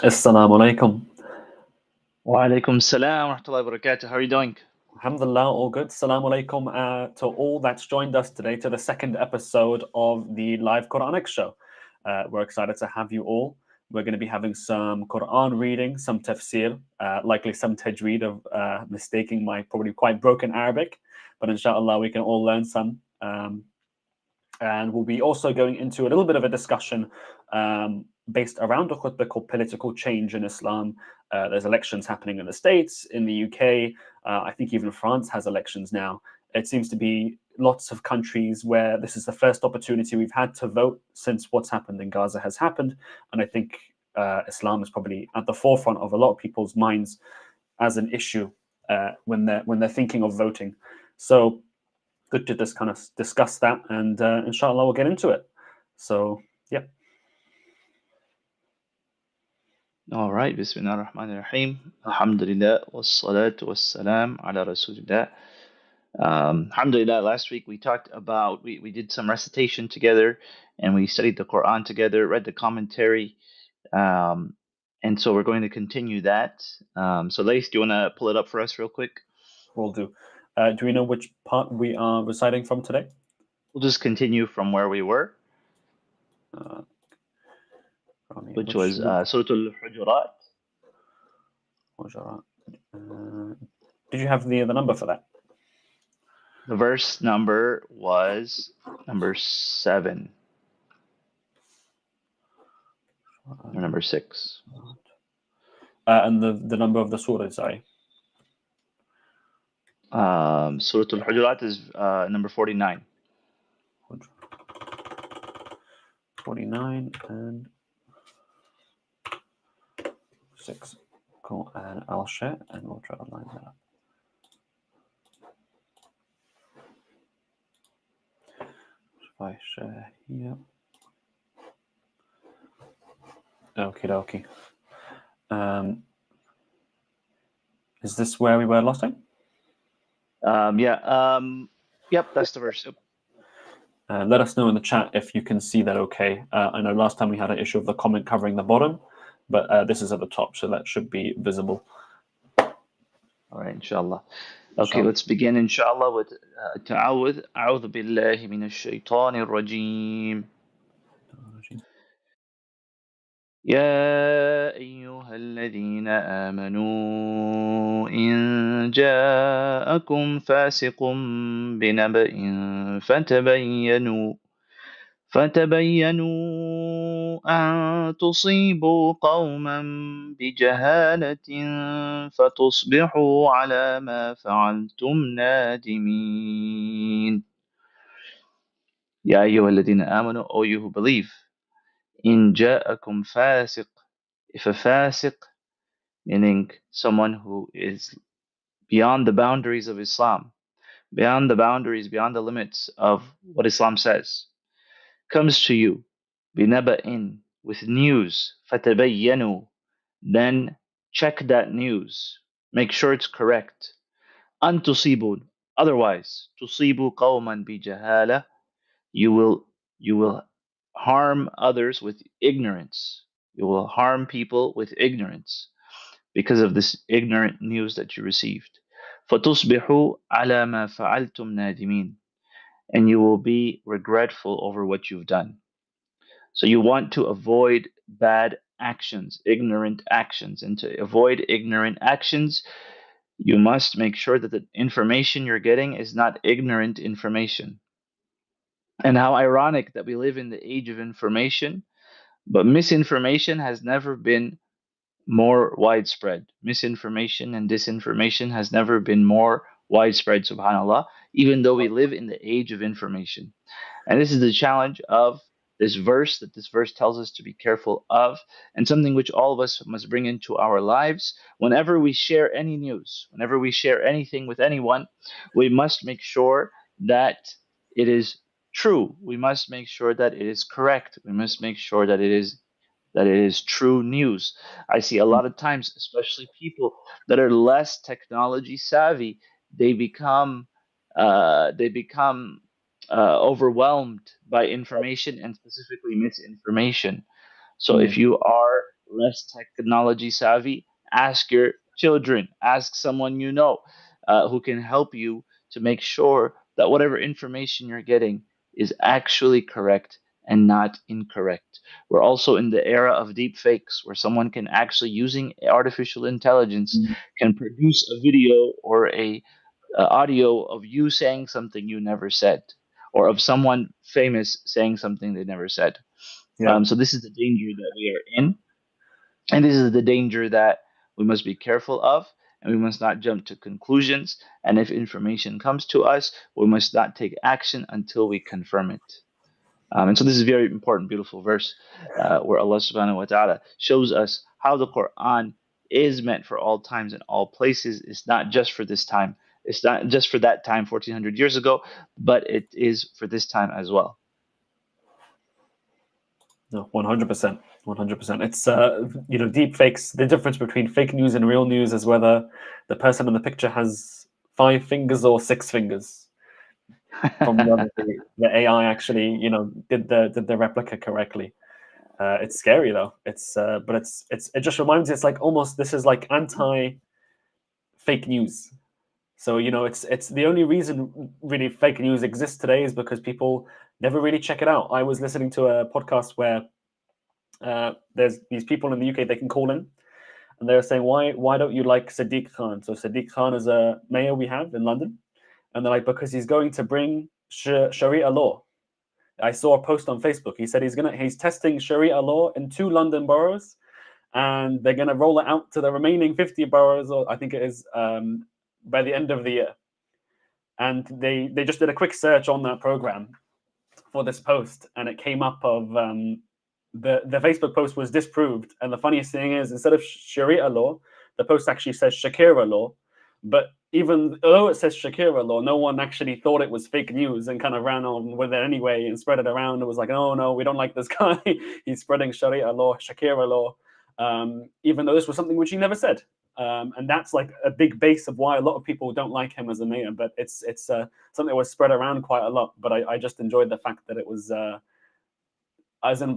Assalamu alaikum. Wa alaikum salam wa rahmatullahi wa barakatuh. How are you doing? Alhamdulillah, all good. Assalamu alaikum to all that's joined us today to the second episode of the live Quranic show. We're excited to have you all. We're going to be having some Quran reading, some tafsir, likely some tajweed of mistaking my probably quite broken Arabic, but inshallah we can all learn some. And we'll be also going into a little bit of a discussion based around a khutbah called political change in Islam. There's elections happening in the States, in the UK. I think even France has elections now. It seems to be lots of countries where this is the first opportunity we've had to vote since what's happened in Gaza has happened. And I think Islam is probably at the forefront of a lot of people's minds as an issue when they're thinking of voting. So good to just kind of discuss that, and inshallah we'll get into it. So yeah. All right. Bismillah ar-Rahman ar-Rahim. Alhamdulillah. Wassalatu wassalam ala Rasulillah. Alhamdulillah. Last week we talked about, we did some recitation together and we studied the Quran together, read the commentary. And so we're going to continue that. So Lace, do you want to pull it up for us real quick? We'll do. Do we know which part we are reciting from today? We'll just continue from where we were, which was Surah Al-Hujurat. Did you have the number for that? The verse number was number 7. Or number 6. And the number of the surah, sorry. Surah Al-Hujurat is number 49. 49 and 6. Cool. And I'll share and we'll try to line that up. If I share here. Okie dokie. Is this where we were last time? Yep, that's the verse. Yep. Let us know in the chat if you can see that okay. I know last time we had an issue of the comment covering the bottom, but this is at the top, so that should be visible. All right, inshallah. Okay, let's begin inshallah with ta'awudh. A'udhu billahi minash shaitanir rajim. يا أيها الذين آمنوا إن جاءكم فاسق بنبأ فتبينوا أن تصيبوا قوما بجهالة فتصبحوا على ما فعلتم نادمين. يا أيها الذين آمنوا, O you who believe, إن جاءكم فاسق, if a fasiq, meaning someone who is beyond the boundaries of Islam, beyond the boundaries, beyond the limits of what Islam says, comes to you, binaba'in, with news, fatabayyanu, then check that news, make sure it's correct. An tusibu, otherwise, tusibu qawman bijahala, you will harm others with ignorance. You will harm people with ignorance because of this ignorant news that you received. فَتُصْبِحُوا عَلَى مَا فَعَلْتُمْ نَادِمِينَ, and you will be regretful over what you've done. So you want to avoid bad actions, ignorant actions. And to avoid ignorant actions, you must make sure that the information you're getting is not ignorant information. And how ironic that we live in the age of information, but misinformation has never been more widespread. Misinformation and disinformation has never been more widespread, subhanAllah, even though we live in the age of information. And this is the challenge of this verse, that this verse tells us to be careful of, and something which all of us must bring into our lives. Whenever we share any news, whenever we share anything with anyone, we must make sure that it is true. We must make sure that it is correct. We must make sure that it is true news. I see a lot of times, especially people that are less technology savvy, they become overwhelmed by information and specifically misinformation. So if you are less technology savvy, ask your children, ask someone you know who can help you to make sure that whatever information you're getting is actually correct and not incorrect. We're also in the era of deep fakes where someone can actually, using artificial intelligence, can produce a video or a audio of you saying something you never said, or of someone famous saying something they never said. Yeah. So this is the danger that we are in, and this is the danger that we must be careful of, and we must not jump to conclusions. And if information comes to us, we must not take action until we confirm it. And so this is a very important, beautiful verse where Allah subhanahu wa ta'ala shows us how the Quran is meant for all times and all places. It's not just for this time. It's not just for that time, 1400 years ago, but it is for this time as well. No, 100%. 100%. It's deep fakes. The difference between fake news and real news is whether the person in the picture has 5 fingers or 6 fingers. From whether the AI actually, did the replica correctly. It's scary though. But it just reminds me. It's like almost this is like anti fake news. So it's the only reason really fake news exists today is because people never really check it out. I was listening to a podcast where there's these people in the UK they can call in, and they're saying why don't you like Sadiq Khan? So Sadiq Khan is a mayor we have in London, and they're like because he's going to bring Sharia law. I saw a post on Facebook. He said he's testing Sharia law in 2 London boroughs, and they're gonna roll it out to the remaining 50 boroughs, or I think it is by the end of the year. And they just did a quick search on that program for this post, and it came up of the Facebook post was disproved. And the funniest thing is, instead of Sharia law, the post actually says Shakira law. But even though it says Shakira law, no one actually thought it was fake news and kind of ran on with it anyway and spread it around. It was like, oh no, we don't like this guy. He's spreading Sharia law, Shakira law, even though this was something which he never said. And that's like a big base of why a lot of people don't like him as a mayor. But it's something that was spread around quite a lot. But I just enjoyed the fact that it was.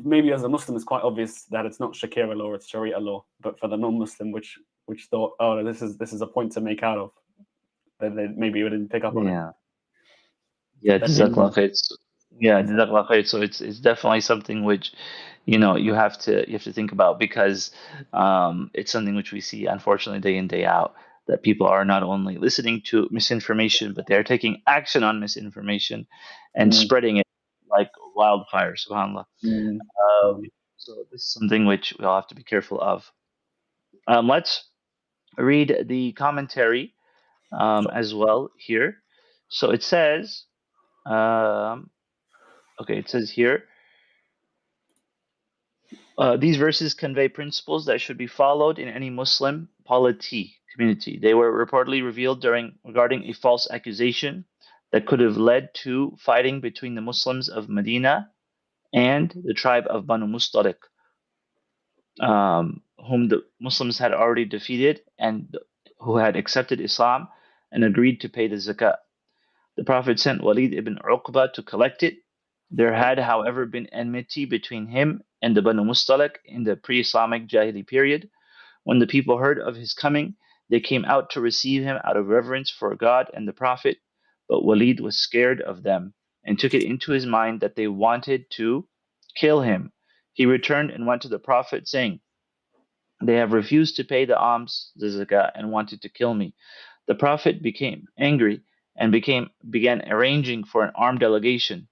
Maybe as a Muslim, it's quite obvious that it's not Shakira law, it's Sharia law. But for the non-Muslim, which thought, oh, this is a point to make out of, then maybe we didn't pick up on it. Yeah, Jazakallah khair. Yeah, Jazakallah khair. So it's definitely something which, you have to think about, because it's something which we see unfortunately day in, day out, that people are not only listening to misinformation, but they're taking action on misinformation and spreading it like wildfire, subhanAllah. Mm. So this is something which we all have to be careful of. Let's read the commentary as well here. So it says, okay, it says here, these verses convey principles that should be followed in any Muslim polity community. They were reportedly revealed regarding a false accusation that could have led to fighting between the Muslims of Medina and the tribe of Banu Mustaliq, whom the Muslims had already defeated and who had accepted Islam and agreed to pay the zakat. The Prophet sent Walid ibn Uqba to collect it. There had, however, been enmity between him and the Banu Mustaliq in the pre-Islamic Jahili period. When the people heard of his coming, they came out to receive him out of reverence for God and the Prophet. But Walid was scared of them and took it into his mind that they wanted to kill him. He returned and went to the Prophet, saying, "They have refused to pay the alms, the zakah, and wanted to kill me." The Prophet became angry and began arranging for an armed delegation.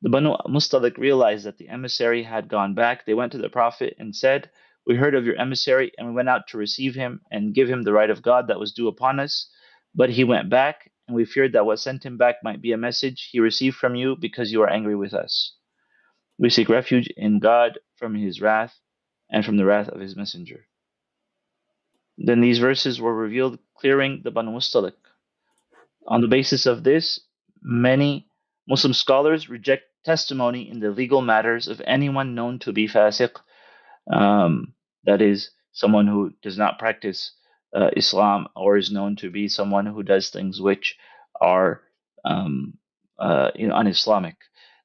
The Banu Mustalik realized that the emissary had gone back. They went to the Prophet and said, "We heard of your emissary, and we went out to receive him and give him the right of God that was due upon us. But he went back, and we feared that what sent him back might be a message he received from you because you are angry with us. We seek refuge in God from his wrath and from the wrath of his messenger." Then these verses were revealed, clearing the Banu Mustalik. On the basis of this, many Muslim scholars reject testimony in the legal matters of anyone known to be fasiq, that is, someone who does not practice Islam or is known to be someone who does things which are un-Islamic,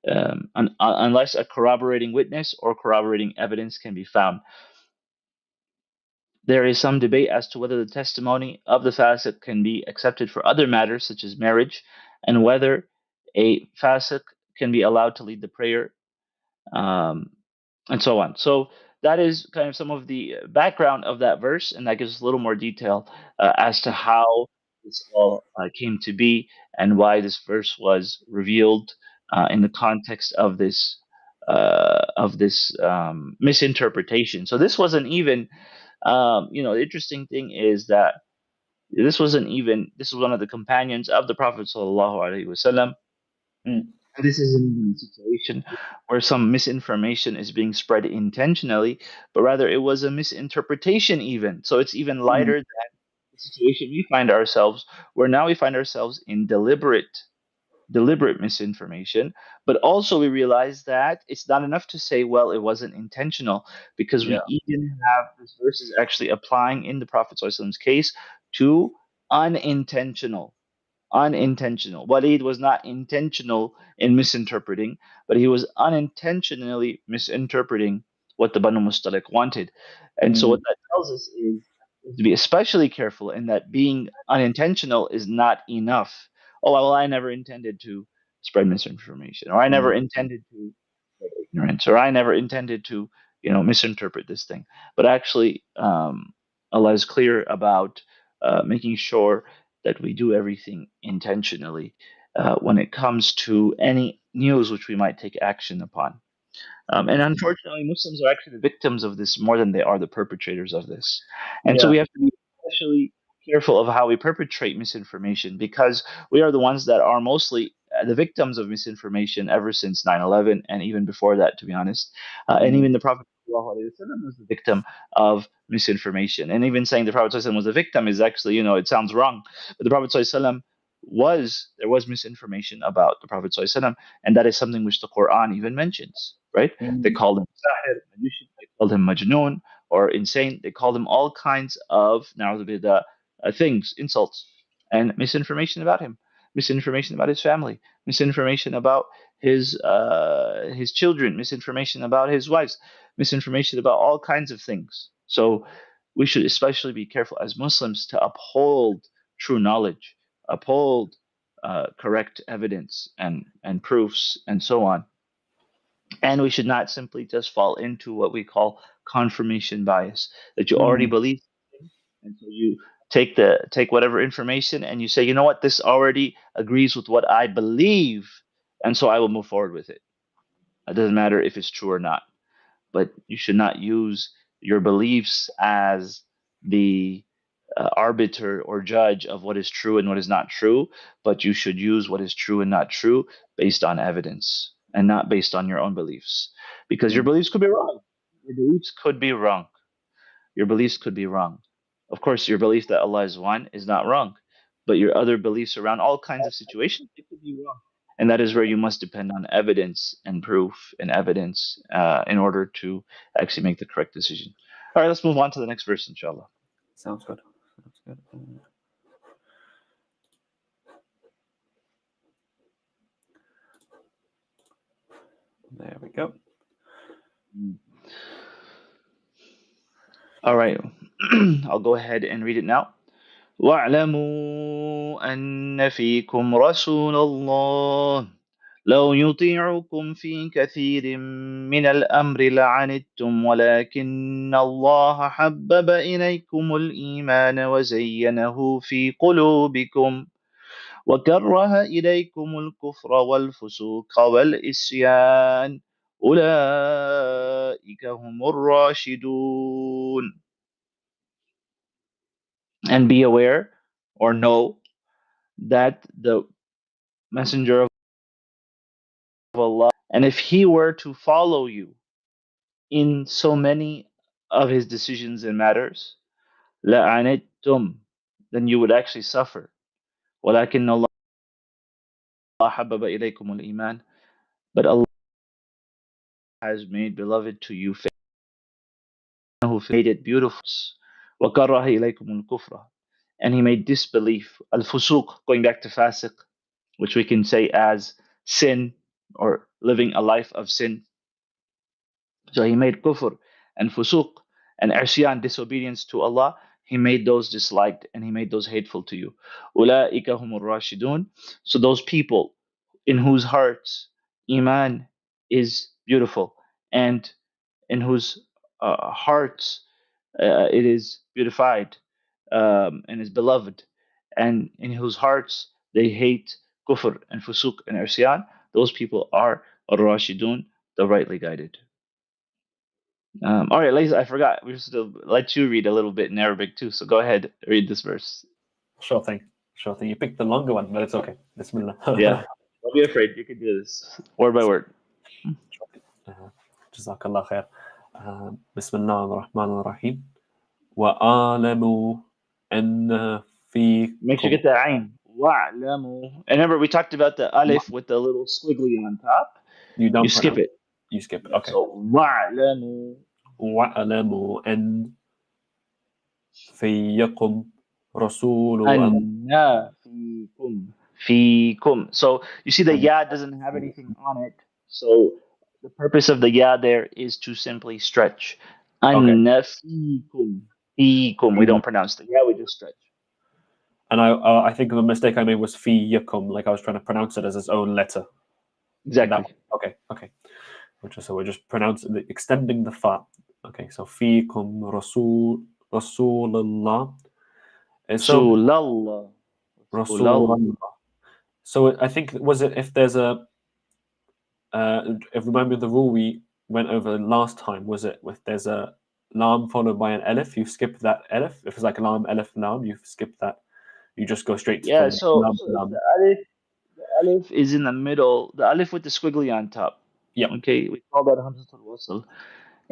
unless a corroborating witness or corroborating evidence can be found. there is some debate as to whether the testimony of the fasiq can be accepted for other matters such as marriage, and whether a fasiq can be allowed to lead the prayer, um, and so on. So that is kind of some of the background of that verse, and that gives us a little more detail as to how this all came to be and why this verse was revealed in the context of this misinterpretation. So this wasn't even, the interesting thing is that this was one of the companions of the Prophet sallallahu alaihi wasallam. Mm. This isn't even a situation where some misinformation is being spread intentionally, but rather it was a misinterpretation even. So it's even Mm. lighter than the situation we find ourselves, where now we find ourselves in deliberate misinformation. But also we realize that it's not enough to say, well, it wasn't intentional, because Yeah. we even have this verse is actually applying in the Prophet ﷺ's case to unintentional. Walid was not intentional in misinterpreting, but he was unintentionally misinterpreting what the Banu Mustalik wanted. And so what Mm. that tells us is to be especially careful in that being unintentional is not enough. Oh, well, I never intended to spread misinformation, or I never Mm. intended to spread ignorance, or I never intended to, misinterpret this thing. But actually, Allah is clear about making sure that we do everything intentionally when it comes to any news which we might take action upon. And Mm. unfortunately, Muslims are actually the victims of this more than they are the perpetrators of this. And so Yeah. we have to be especially careful of how we perpetrate misinformation, because we are the ones that are mostly the victims of misinformation ever since 9/11, and even before that, to be honest. And Mm. even the Prophet ﷺ was the victim of misinformation. And even saying the Prophet ﷺ was a victim is actually, it sounds wrong. But the Prophet ﷺ there was misinformation about the Prophet ﷺ, and that is something which the Quran even mentions, right? They Mm. called him Sahir, magician, they called him Majnoon, or insane. They called him all kinds of na'udhu things, insults, and misinformation about him, misinformation about his family, misinformation about his children, misinformation about his wives, misinformation about all kinds of things. So we should especially be careful as Muslims to uphold true knowledge, uphold correct evidence and proofs and so on. And we should not simply just fall into what we call confirmation bias, that you already Mm. believe, and so you take whatever information and you say, you know what, this already agrees with what I believe, and so I will move forward with it. It doesn't matter if it's true or not, but you should not use your beliefs as the arbiter or judge of what is true and what is not true, but you should use what is true and not true based on evidence and not based on your own beliefs. Because your Mm. beliefs could be wrong. Your beliefs could be wrong. Your beliefs could be wrong. Of course, your belief that Allah is one is not wrong, but your other beliefs around all kinds of situations, it could be wrong. And that is where you must depend on evidence and proof and evidence in order to actually make the correct decision. All right, let's move on to the next verse, inshallah. Sounds good. Sounds good. There we go. All right, I'll go ahead and read it now. واعلموا أن فيكم رسول الله لو يطيعكم في كثير من الأمر لعنتم ولكن الله حبب إليكم الإيمان وزينه في قلوبكم وكره إليكم الكفر والفسوق والإسيان أولئك هم الراشدون. And be aware or know that the messenger of Allah, and if he were to follow you in so many of his decisions and matters, لَعَنِتُّمْ, then you would actually suffer. وَلَكِنَّ اللَّهَ حَبَّبَ إِلَيْكُمُ الْإِيمَانَ, but Allah has made beloved to you faith, who made it beautiful. وَكَرَّهَ إِلَيْكُمُ الْكُفْرَ, and he made disbelief, al-fusuq, going back to fasiq, which we can say as sin or living a life of sin. So he made kufr and fusuq and Isyan, disobedience to Allah, He made those disliked and He made those hateful to you. أُولَٰئِكَ هُمُ الرَّاشِدُونَ. So those people in whose hearts Iman is beautiful and in whose hearts it is beautified and is beloved, and in whose hearts they hate kufr and fusuk and isyan, those people are ar-rashidun, the rightly guided. All right, ladies, I forgot. We should let you read a little bit in Arabic too. So go ahead, read this verse. Sure thing. Sure thing. You picked the longer one, but it's okay. Bismillah. Yeah, don't be afraid. You can do this word by word. جزاك الله خير. بسم الله الرحمن الرحيم. وأعلم أن Make sure فيكم. you get the ayn. Wa'lamu. And remember, we talked about the alif with the little squiggly on top. You don't You skip pronounce. it. You skip it. Yeah, Okay. so wa'lamu. وأعلم أن فيكم رسول Anna fikum. Fikum. So you see the ya doesn't have anything on it. So the purpose of the ya there is to simply stretch. Okay. Anna fikum. Fikum. We don't pronounce the ya, we just stretch. And I think the mistake I made was fiyakum, like I was trying to pronounce it as its own letter. Exactly. Okay. So we're just pronouncing, extending the fa. Okay, so fikum Rasulullah. So Rasulallah. Rasulullah. So I think, was it, if there's a if remember the rule we went over last time, was it if there's a lam followed by an elif, you skip that elif? If it's like lam, elif, lam, you skip that. You just go straight Yeah, from so, lam so to lam. the alif is in the middle, the alif with the squiggly on top. Yep. Okay, we call that hamzatul wasl.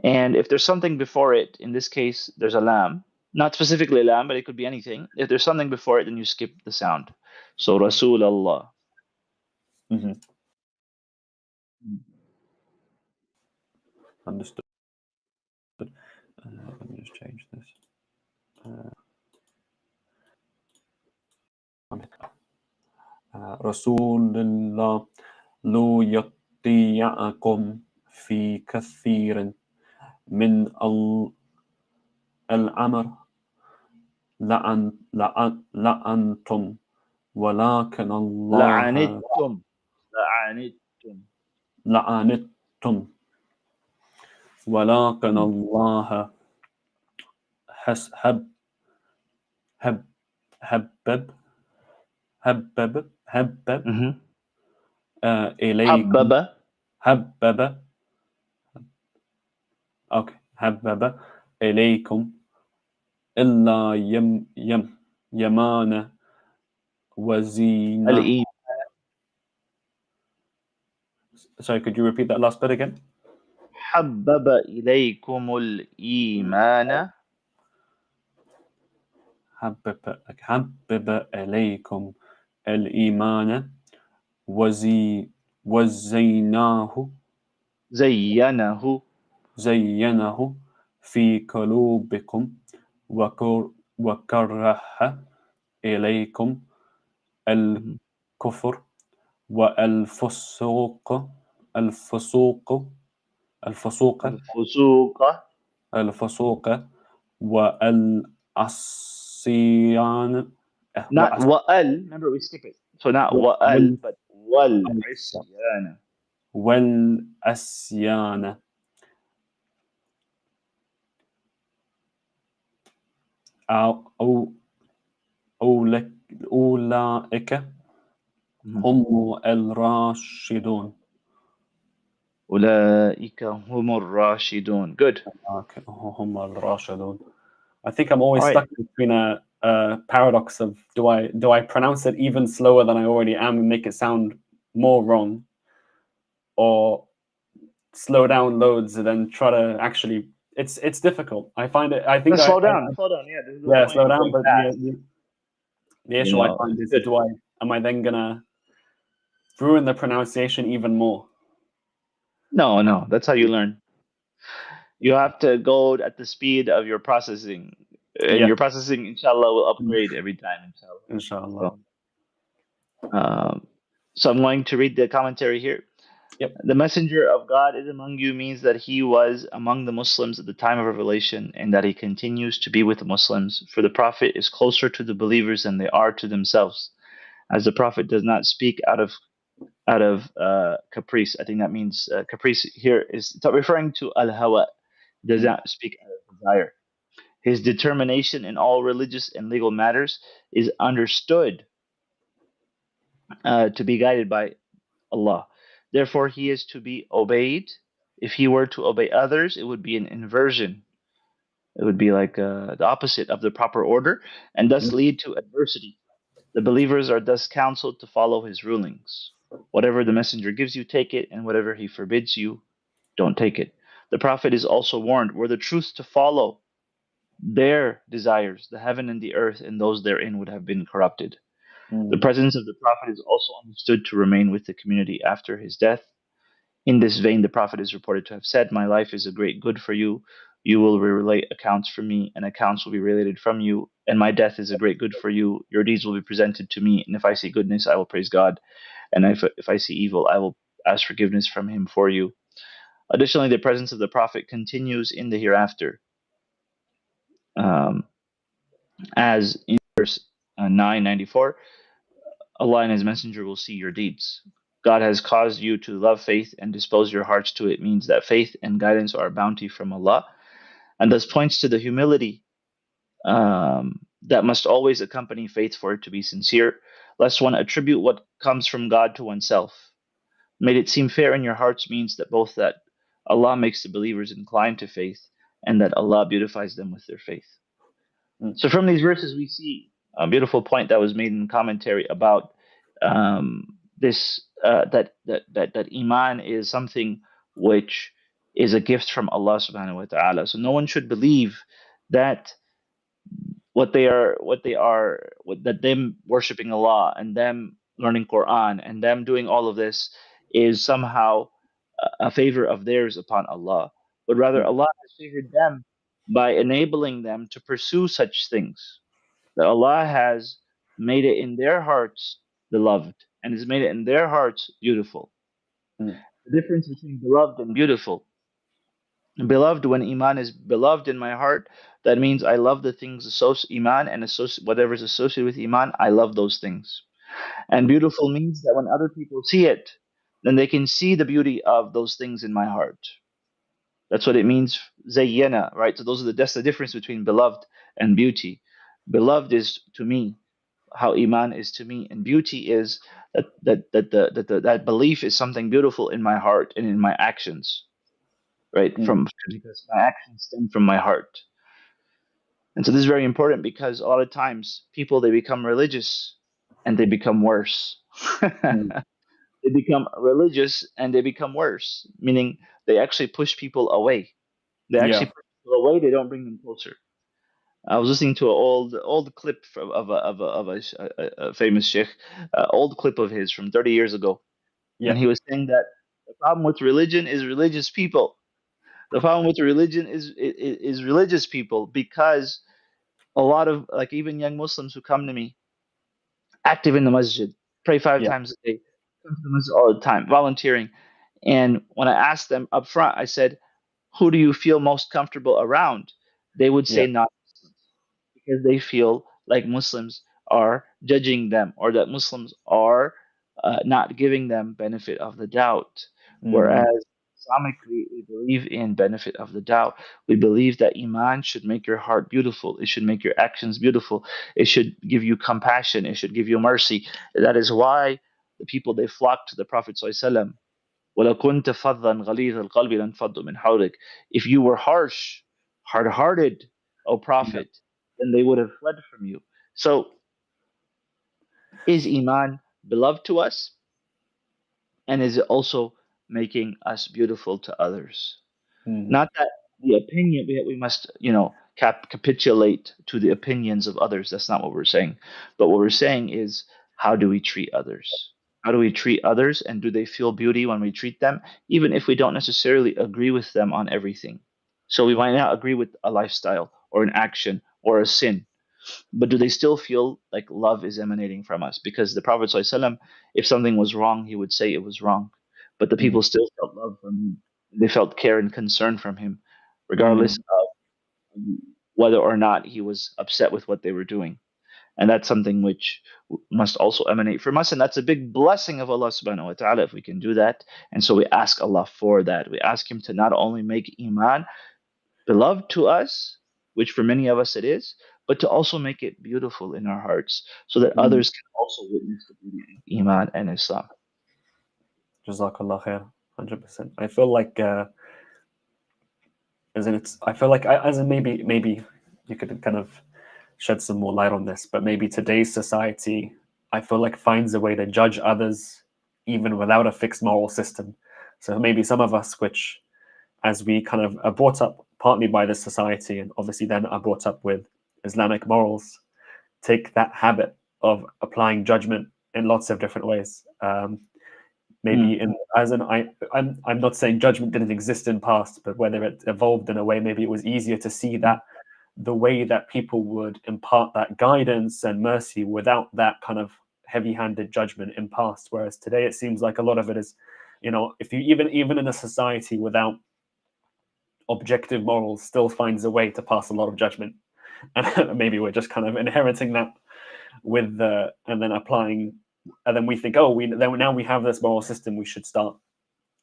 And if there's something before it, in this case, there's a lam. Not specifically lam, but it could be anything. If there's something before it, then you skip the sound. So Rasul Allah. Mm-hmm. Understood. Let me just change this. رسول الله لو يطيعكم في كثير من الأمر لأنتم ولكن الله لعنتم. لعنتم ولكن الله هب هبب إليكم حبب أوكي حبب إليكم إلا يمان وزينة. Sorry, could you repeat that last bit again? حبب إليكم الإيمان. حبب إليكم الإيمان زينه في قلوبكم وكره إليكم الكفر والفسوق والعصيان. Not wa'al. Remember, we skip it. So not wa'al, but wal isyana. والعصيان أولئك هم الراشدون. أولئك هم الراشدون. Good. هم الراشدون. I think I'm always stuck between a paradox of do I pronounce it even slower than I already am and make it sound more wrong, or slow down loads and then try to actually. It's difficult. I find it. I think slow down. Yeah, slow down. But the issue I find is, am I then gonna ruin the pronunciation even more? No. That's how you learn. You have to go at the speed of your processing, and your processing, inshallah, will upgrade every time. Inshallah. So I'm going to read the commentary here. Yep. The messenger of God is among you means that he was among the Muslims at the time of revelation and that he continues to be with the Muslims. For the Prophet is closer to the believers than they are to themselves, as the Prophet does not speak out of caprice. I think that means caprice here is referring to al hawa. Does Mm, not speak out of desire. His determination in all religious and legal matters is understood to be guided by Allah. Therefore, he is to be obeyed. If he were to obey others, it would be an inversion. It would be like the opposite of the proper order and thus mm, lead to adversity. The believers are thus counseled to follow his rulings. Whatever the messenger gives you, take it, and whatever he forbids you, don't take it. The Prophet is also warned, were the truth to follow their desires, the heaven and the earth and those therein would have been corrupted. The mm, presence of the Prophet is also understood to remain with the community after his death. In this vein, the Prophet is reported to have said, my life is a great good for you. You will relate accounts from me, and accounts will be related from you. And my death is a great good for you. Your deeds will be presented to me. And if I see goodness, I will praise God. And if I see evil, I will ask forgiveness from him for you. Additionally, the presence of the Prophet continues in the hereafter. Um, as in verse 994, Allah and His Messenger will see your deeds. God has caused you to love faith and dispose your hearts to it means that faith and guidance are a bounty from Allah, and thus points to the humility that must always accompany faith for it to be sincere, lest one attribute what comes from God to oneself. Made it seem fair in your hearts means that both that Allah makes the believers inclined to faith and that Allah beautifies them with their faith. mm, So from these verses, we see a beautiful point that was made in commentary about this that iman is something which is a gift from Allah subhanahu wa taala. So no one should believe that that them worshiping Allah and them learning Quran and them doing all of this is somehow a favor of theirs upon Allah, but rather mm, Allah has favored them by enabling them to pursue such things. That Allah has made it in their hearts beloved and has made it in their hearts beautiful. mm, The difference between beloved and beautiful. Beloved, when Iman is beloved in my heart, that means I love the things associated Iman and whatever is associated with Iman, I love those things. And beautiful means that when other people see it, then they can see the beauty of those things in my heart. That's what it means, zayyana, right? So that's the difference between beloved and beauty. Beloved is to me how iman is to me, and beauty is that belief is something beautiful in my heart and in my actions, right? mm. From because my actions stem from my heart, and so this is very important because a lot of times people they become religious and they become worse. Mm. They become religious and they become worse, meaning they actually push people away. They actually Yeah. push people away. They don't bring them closer. I was listening to an old clip of a famous sheikh, old clip of his from 30 years ago, and Yeah. he was saying that the problem with religion is religious people. The problem with religion is religious people because a lot of like even young Muslims who come to me, active in the masjid, pray five Yeah. times a day, come to the masjid all the time, volunteering, and when I asked them up front, I said, "Who do you feel most comfortable around?" They would Yeah. say not because they feel like Muslims are judging them or that Muslims are not giving them benefit of the doubt. Mm, Whereas Islamically, we believe in benefit of the doubt. We believe that Iman should make your heart beautiful. It should make your actions beautiful. It should give you compassion. It should give you mercy. That is why the people they flocked to the Prophet ﷺ. وَلَوْ كُنْتَ فَظًّا غَلِيظَ الْقَلْبِ لَانفَضُّوا مِنْ حَوْلِكَ. If you were harsh, hard-hearted, O yeah. Prophet, then they would have fled from you. So, is Iman beloved to us? And is it also making us beautiful to others? Mm, Not that the opinion, we must, capitulate to the opinions of others. That's not what we're saying. But what we're saying is, how do we treat others? How do we treat others? And do they feel beauty when we treat them, even if we don't necessarily agree with them on everything? So we might not agree with a lifestyle or an action or a sin, but do they still feel like love is emanating from us? Because the Prophet ﷺ, if something was wrong, he would say it was wrong. but the mm, people still felt love from him. They felt care and concern from him, regardless mm, of whether or not he was upset with what they were doing. And that's something which must also emanate from us. And that's a big blessing of Allah subhanahu wa ta'ala if we can do that. And so we ask Allah for that. We ask Him to not only make Iman beloved to us, which for many of us it is, but to also make it beautiful in our hearts so that mm. others can also witness the beauty of Iman and Islam. Jazakallah khair, 100%. I feel like, as in it's, I feel like, as in maybe you could kind of shed some more light on this, but maybe today's society, I feel like finds a way to judge others even without a fixed moral system. So maybe some of us, which as we kind of are brought up partly by this society and obviously then are brought up with Islamic morals, take that habit of applying judgment in lots of different ways. Maybe Mm, in as in I'm not saying judgment didn't exist in past, but whether it evolved in a way, maybe it was easier to see that the way that people would impart that guidance and mercy without that kind of heavy-handed judgment in past. Whereas today it seems like a lot of it is, if you even in a society without objective morals still finds a way to pass a lot of judgment. And maybe we're just kind of inheriting that with the and then applying and then we think, oh, we then now we have this moral system, we should start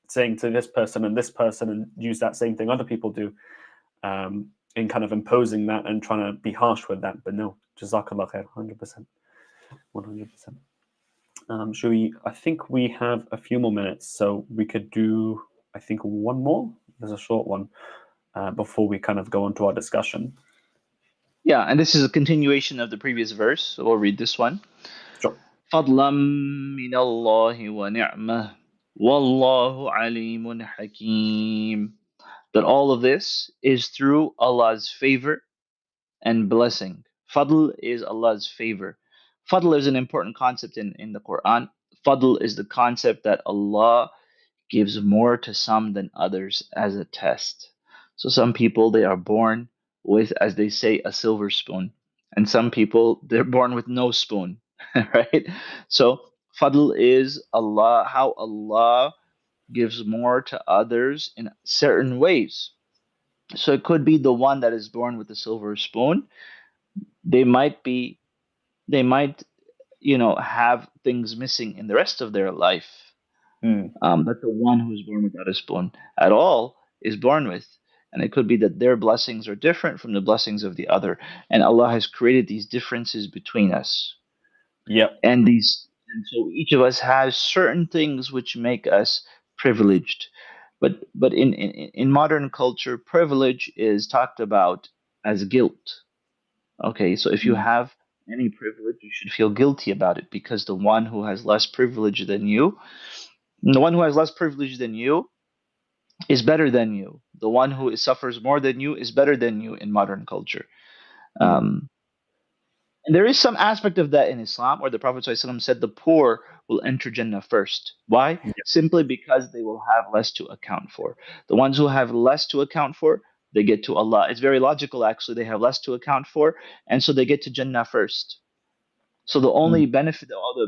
saying to this person and use that same thing other people do, in kind of imposing that and trying to be harsh with that. But no, jazakallah khair, 100%, 100%. Should we? I think we have a few more minutes, so we could do. I think one more. There's a short one before we kind of go on to our discussion. yeah, and this is a continuation of the previous verse, so we'll read this one. Sure. فضلا من الله ونعمة والله عليم حكيم. That all of this is through Allah's favor and blessing. Fadl is Allah's favor. Fadl is an important concept in the Quran. Fadl is the concept that Allah gives more to some than others as a test. So some people they are born with, as they say, a silver spoon, and some people they're born with no spoon, right? So Fadl is Allah, how Allah gives more to others in certain ways. So it could be the one that is born with a silver spoon. They might be, they might, have things missing in the rest of their life. Mm, That the one who is born without a spoon at all is born with. And it could be that their blessings are different from the blessings of the other. And Allah has created these differences between us. yep. And so each of us has certain things which make us privileged. But in modern culture, privilege is talked about as guilt. Okay, so if you Mm, have any privilege, you should feel guilty about it because the one who has less privilege than you, the one who has less privilege than you is better than you. The one who suffers more than you is better than you in modern culture. mm, Um, and there is some aspect of that in Islam where the Prophet ﷺ said the poor will enter Jannah first. Why? yep. Simply because they will have less to account for. The ones who have less to account for, they get to Allah. It's very logical, actually. They have less to account for, and so they get to Jannah first. So the Mm, only benefit, or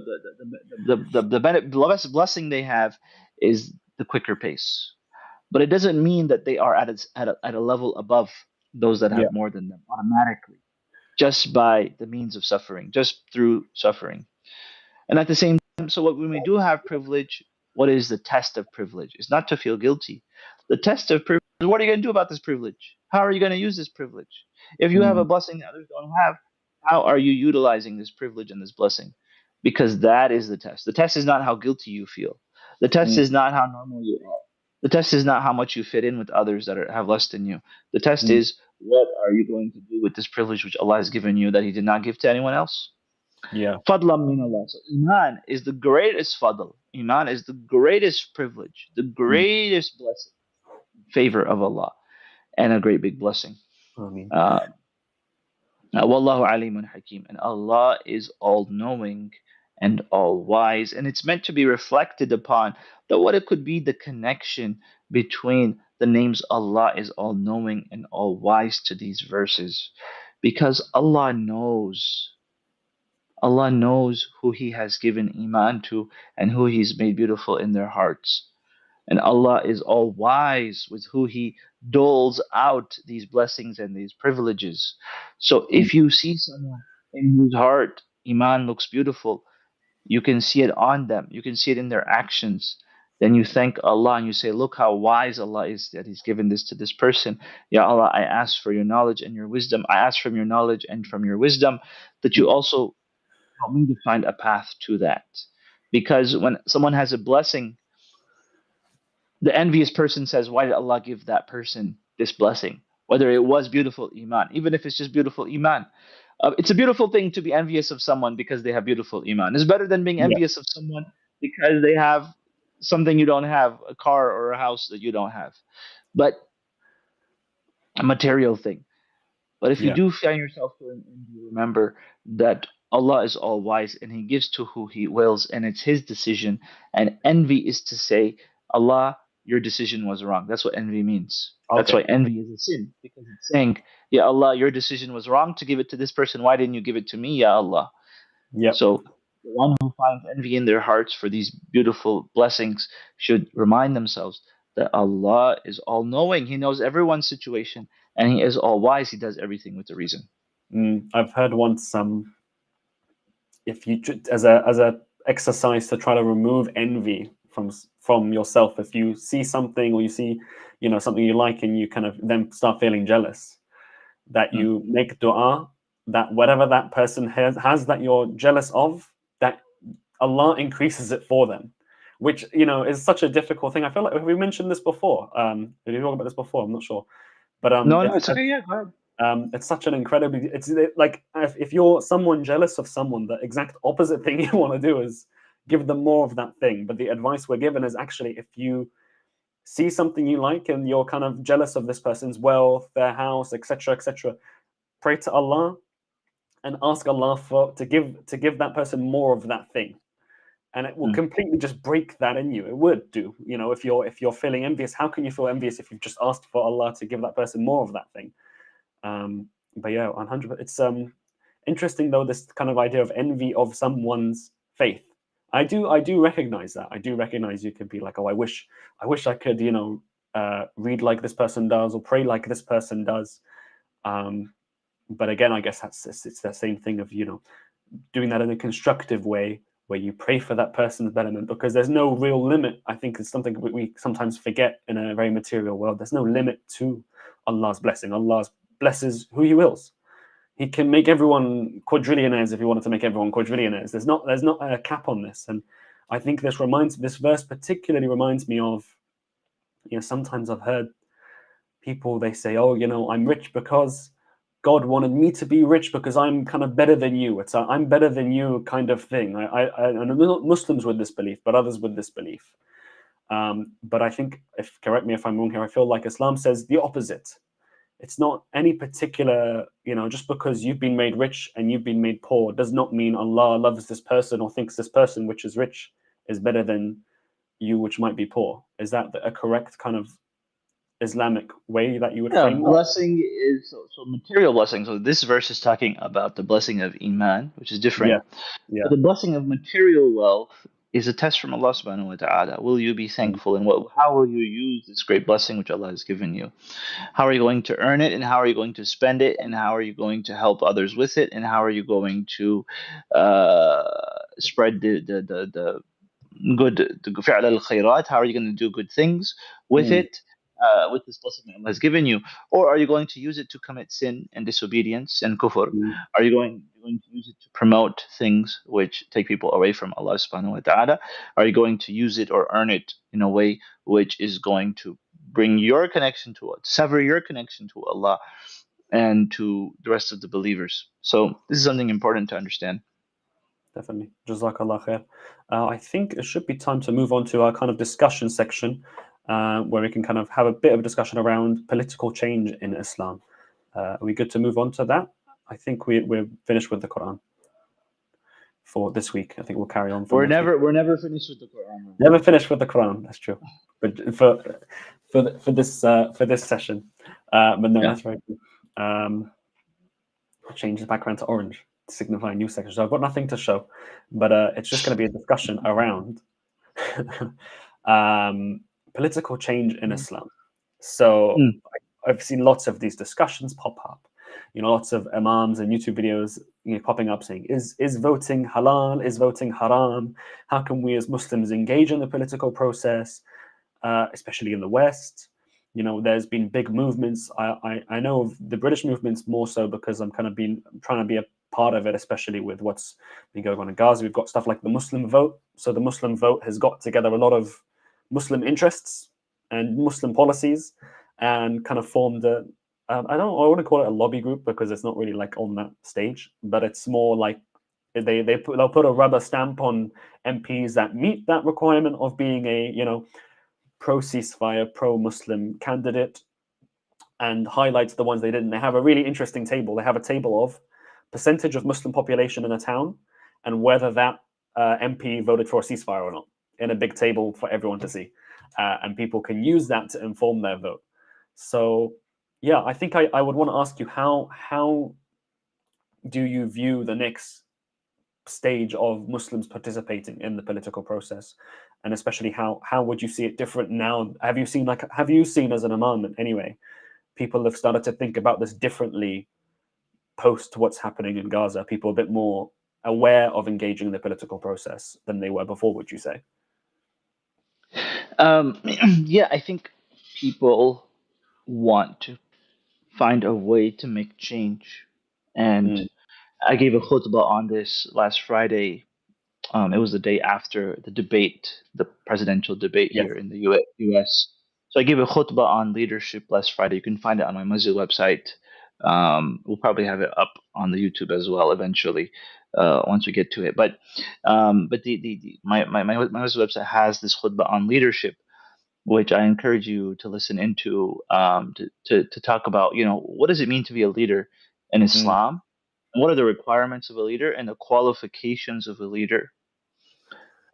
the best blessing they have is the quicker pace. But it doesn't mean that they are at a level above those that have yep. more than them automatically, just by the means of suffering, just through suffering. And at the same time, so when we do have privilege, what is the test of privilege? It's not to feel guilty. The test of privilege is what are you going to do about this privilege? How are you going to use this privilege? If you have Mm, a blessing that others don't have, how are you utilizing this privilege and this blessing? Because that is the test. The test is not how guilty you feel. The test mm, is not how normal you are. The test is not how much you fit in with others that have less than you. The test mm, is what are you going to do with this privilege which Allah has given you that He did not give to anyone else? yeah. Fadlam min Allah. So Iman is the greatest fadl. Iman is the greatest privilege, the Mm, greatest blessing, favor of Allah, and a great big blessing. I mean, Uh, Wallahu alimun hakim. And Allah is all knowing and all wise. And it's meant to be reflected upon that what it could be the connection between the names Allah is all knowing and all wise to these verses. Because Allah knows who He has given Iman to and who He's made beautiful in their hearts. And Allah is all wise with who He doles out these blessings and these privileges. So if you see someone in whose heart Iman looks beautiful, you can see it on them, you can see it in their actions. Then you thank Allah and you say, look how wise Allah is that He's given this to this person. Ya Allah, I ask for your knowledge and your wisdom. I ask from your knowledge and from your wisdom that you also help me to find a path to that. Because when someone has a blessing, the envious person says, why did Allah give that person this blessing? Whether it was beautiful Iman, even if it's just beautiful Iman. It's a beautiful thing to be envious of someone because they have beautiful Iman. It's better than being Yeah. envious of someone because they have something you don't have, a car or a house that you don't have. But a material thing. But if you Yeah. do find yourself feeling envy, remember that Allah is all wise and He gives to who He wills, and it's His decision. And envy is to say, Allah, your decision was wrong. That's what envy means. That's why Okay. envy is a sin, because it's saying, Ya Allah, your decision was wrong to give it to this person. Why didn't you give it to me, Ya Allah? Yep. So the one who finds envy in their hearts for these beautiful blessings should remind themselves that Allah is all knowing. He knows everyone's situation and He is all wise. He does everything with a reason. I've heard once if you as a exercise to try to remove envy from yourself, if you see something or you see something you like and you kind of then start feeling jealous, that Mm. you make dua that whatever that person has that you're jealous of, that Allah increases it for them, which is such a difficult thing. I feel like we mentioned this before. Did we talk about this before? I'm not sure, but No, no, it's okay. Yeah, go ahead. it's such an incredibly it's like if you're someone jealous of someone, the exact opposite thing you want to do is give them more of that thing. But the advice we're given is actually, if you see something you like and you're kind of jealous of this person's wealth, their house, etc., etc., pray to Allah and ask Allah to give that person more of that thing, and it will Mm. completely just break that in you. It would do. If you're feeling envious, how can you feel envious if you've just asked for Allah to give that person more of that thing? But yeah, 100. It's interesting though, this kind of idea of envy of someone's faith. I do recognize that. I do recognize you could be like, oh, I wish I could, read like this person does or pray like this person does. But again, I guess it's that same thing of doing that in a constructive way where you pray for that person's betterment, because there's no real limit. I think it's something we sometimes forget in a very material world. There's no limit to Allah's blessing. Allah blesses who He wills. He can make everyone quadrillionaires if He wanted to make everyone quadrillionaires. There's not a cap on this, and I think this verse particularly reminds me of, sometimes I've heard people, they say, oh, I'm rich because God wanted me to be rich because I'm kind of better than you. It's a I'm better than you kind of thing. And Muslims with this belief, but others with this belief. But I think, correct me if I'm wrong here, I feel like Islam says the opposite. It's not any particular, just because you've been made rich and you've been made poor does not mean Allah loves this person or thinks this person which is rich is better than you, which might be poor. Is that a correct kind of Islamic way that you would Yeah, frame that? blessing is so material blessing. So this verse is talking about the blessing of Iman, which is different. Yeah, But yeah. the blessing of material wealth is a test from Allah subhanahu wa ta'ala. Will you be Mm, thankful, and how will you use this great blessing which Allah has given you? How are you going to earn it, and how are you going to spend it, and how are you going to help others with it, and how are you going to spread the good فعل الخيرات? How are you going to do good things with mm, it, with this blessing that Allah has given you? Or are you going to use it to commit sin and disobedience and kufr? mm, Are you going to use it to promote things which take people away from Allah subhanahu wa ta'ala? Are you going to use it or earn it in a way which is going to bring your connection to Allah, sever your connection to Allah and to the rest of the believers? So this is something important to understand. definitely. Jazakallah khair. I think it should be time to move on to our kind of discussion section, where we can kind of have a bit of a discussion around political change in Islam. Are we good to move on to that? I think we're finished with the Quran for this week. I think we'll carry on from We're next week. never finished with the Quran. Never finished with the Quran. That's true. But for this session, but no, Yeah. that's very good. I'll change the background to orange to signify a new section. So I've got nothing to show, but it's just going to be a discussion around political change in Mm. Islam. So Mm. I've seen lots of these discussions pop up. Lots of imams and YouTube videos popping up saying, is voting halal? Is voting haram? How can we as Muslims engage in the political process, especially in the West? There's been big movements. I know of the British movements more so because I'm kind of been trying to be a part of it, especially with what's been going on in Gaza. We've got stuff like the Muslim vote. So the Muslim vote has got together a lot of Muslim interests and Muslim policies, and kind of formed a. I want to call it a lobby group because it's not really like on that stage, but it's more like they'll put a rubber stamp on MPs that meet that requirement of being a pro ceasefire, pro Muslim candidate, and highlights the ones they didn't. They have a really interesting table. They have a table of percentage of Muslim population in a town and whether that MP voted for a ceasefire or not, in a big table for everyone to see. And people can use that to inform their vote. So, yeah, I think I would want to ask you how do you view the next stage of Muslims participating in the political process, and especially how would you see it different now? Have you seen as an imam anyway, people have started to think about this differently post what's happening in Gaza? People a bit more aware of engaging in the political process than they were before, would you say? Um, yeah, I think people want to find a way to make change. And Mm, I gave a khutbah on this last Friday. It was the day after the debate, the presidential debate yes. here in the US. So I gave a khutbah on leadership last Friday. You can find it on my masjid website. We'll probably have it up on the YouTube as well eventually, once we get to it. But my masjid website has this khutbah on leadership, which I encourage you to listen into, to talk about, what does it mean to be a leader in Mm, Islam? What are the requirements of a leader and the qualifications of a leader?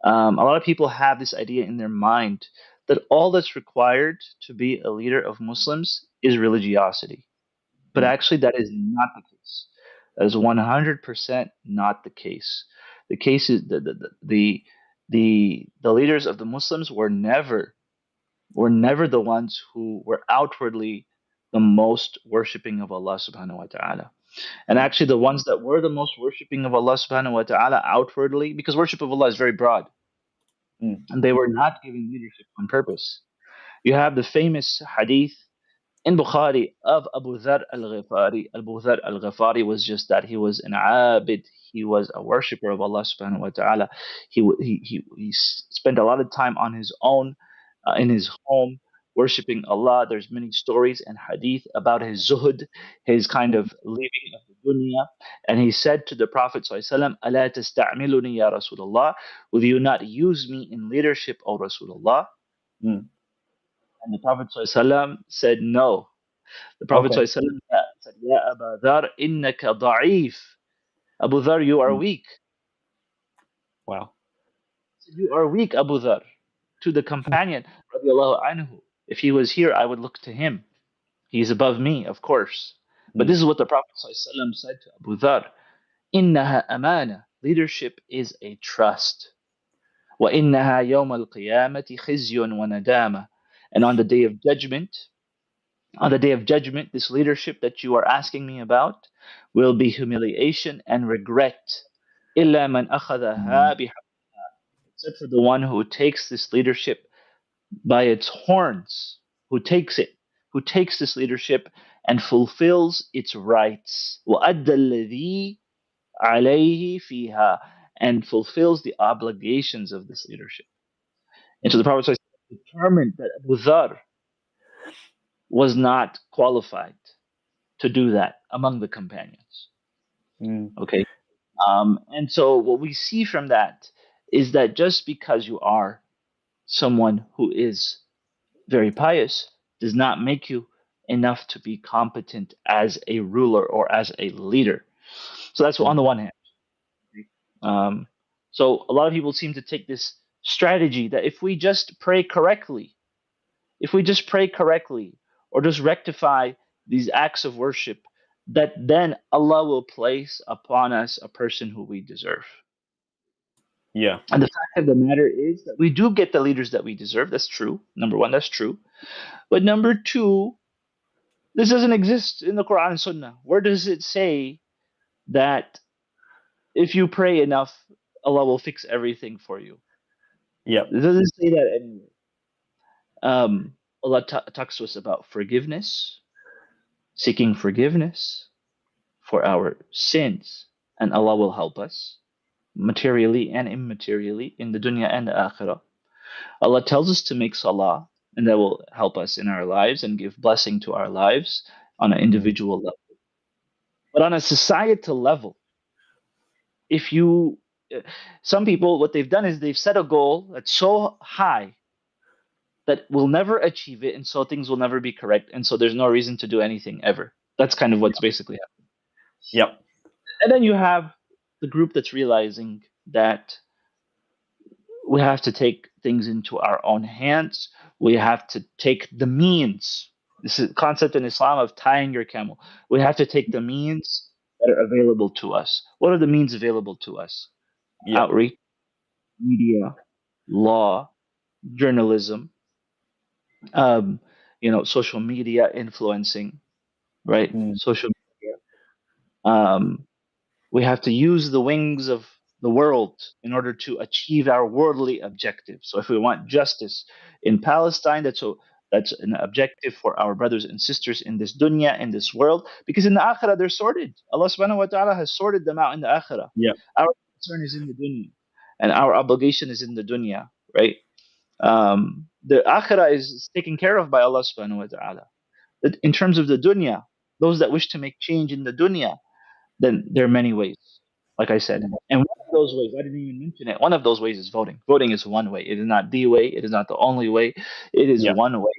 A lot of people have this idea in their mind that all that's required to be a leader of Muslims is religiosity. But mm, actually, that is not the case. That is 100% not the case. The case is the leaders of the Muslims were never the ones who were outwardly the most worshipping of Allah subhanahu wa ta'ala. And mm, actually, the ones that were the most worshipping of Allah subhanahu wa ta'ala outwardly, because worship of Allah is very broad, mm, and they were not given leadership on purpose. You have the famous hadith in Bukhari of Abu Dhar al-Ghifari. Abu Dhar al-Ghifari was just that. He was an abid. He was a worshipper of Allah subhanahu wa ta'ala. He spent a lot of time on his own, in his home, worshipping Allah. There's many stories and hadith about his zuhud, his kind mm, of leaving of the dunya. And he said to the Prophet sallallahu "Ala tasta'miluni ya Rasulullah? Will you not use me in leadership, O Rasulullah?" mm. And the Prophet sallallahu said no. The Prophet Okay. ﷺ said, Ya Abu Dhar, innaka da'if. Abu Dhar, you are Mm. weak. Wow. He said, you are weak, Abu Dhar. To the companion, radiallahu anhu, if he was here, I would look to him. He's above me, of course. But Mm, this is what the Prophet ﷺ said to Abu Dhar. Innaha amana. Leadership is a trust. وإنها يوم القيامة خزي وندامة. And on the day of judgment, this leadership that you are asking me about will be humiliation and regret. إلا من mm, أخذها except for the one who takes this leadership by its horns, who takes this leadership and fulfills its rights. وأدى الذي عليه فيها, and fulfills the obligations of this leadership. And so the mm, Prophet determined that Abu Dhar was not qualified to do that among the companions. mm, Okay. And so what we see from that is that just because you are someone who is very pious does not make you enough to be competent as a ruler or as a leader. So that's on mm, the one hand. Um, so a lot of people seem to take this strategy that if we just pray correctly or just rectify these acts of worship, that then Allah will place upon us a person who we deserve. Yeah. And the fact of the matter is that we do get the leaders that we deserve. That's true. Number one, that's true. But number two, this doesn't exist in the Quran and Sunnah. Where does it say that if you pray enough, Allah will fix everything for you? Yep. It doesn't say that anywhere. Allah talks to us about forgiveness, seeking forgiveness for our sins, and Allah will help us materially and immaterially in the dunya and the akhirah. Allah tells us to make salah, and that will help us in our lives and give blessing to our lives on an Mm. individual level. But on a societal level, if you, some people, what they've done is they've set a goal that's so high that we'll never achieve it, and so things will never be correct, and so there's no reason to do anything ever. That's kind of what's basically happening. Yep. And then you have the group that's realizing that we have to take things into our own hands. We have to take the means. This is a concept in Islam of tying your camel. We have to take the means that are available to us. What are the means available to us? Yep. Outreach, media, law, journalism, um, social media influencing, right? Mm. Social media. We have to use the wings of the world in order to achieve our worldly objective. So if we want justice in Palestine, that's an objective for our brothers and sisters in this dunya, in this world, because in the akhirah they're sorted. Allah subhanahu wa ta'ala has sorted them out in the akhirah. Yep. Our concern is in the dunya, and our obligation is in the dunya, right? The akhirah is taken care of by Allah subhanahu wa ta'ala. In terms of the dunya, those that wish to make change in the dunya, then there are many ways, like I said. Mm. And one of those ways, I didn't even mention it, one of those ways is voting. Voting is one way. It is not the way. It is not the only way. It is Yep. one way.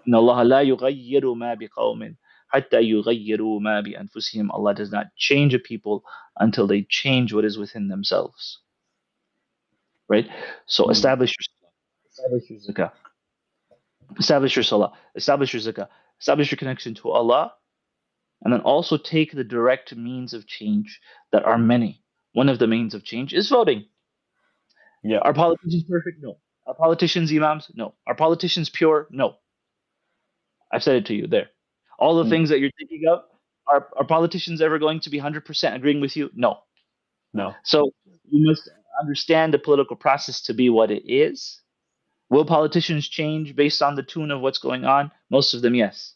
إن الله لا يغير ما بقوم حتى يغيروا ما بأنفسهم. Allah does not change a people until they change what is within themselves. Right? So Mm. establish your zakah, establish your salah, establish your zakah, establish your connection to Allah, and then also take the direct means of change that are many. One of the means of change is voting. Yep. Are politicians perfect? No. Are politicians imams? No. Are politicians pure? No. I've said it to you there. All the Mm. things that you're thinking of, are politicians ever going to be 100% agreeing with you? No. No. So you must understand the political process to be what it is. Will politicians change based on the tune of what's going on? Most of them, yes.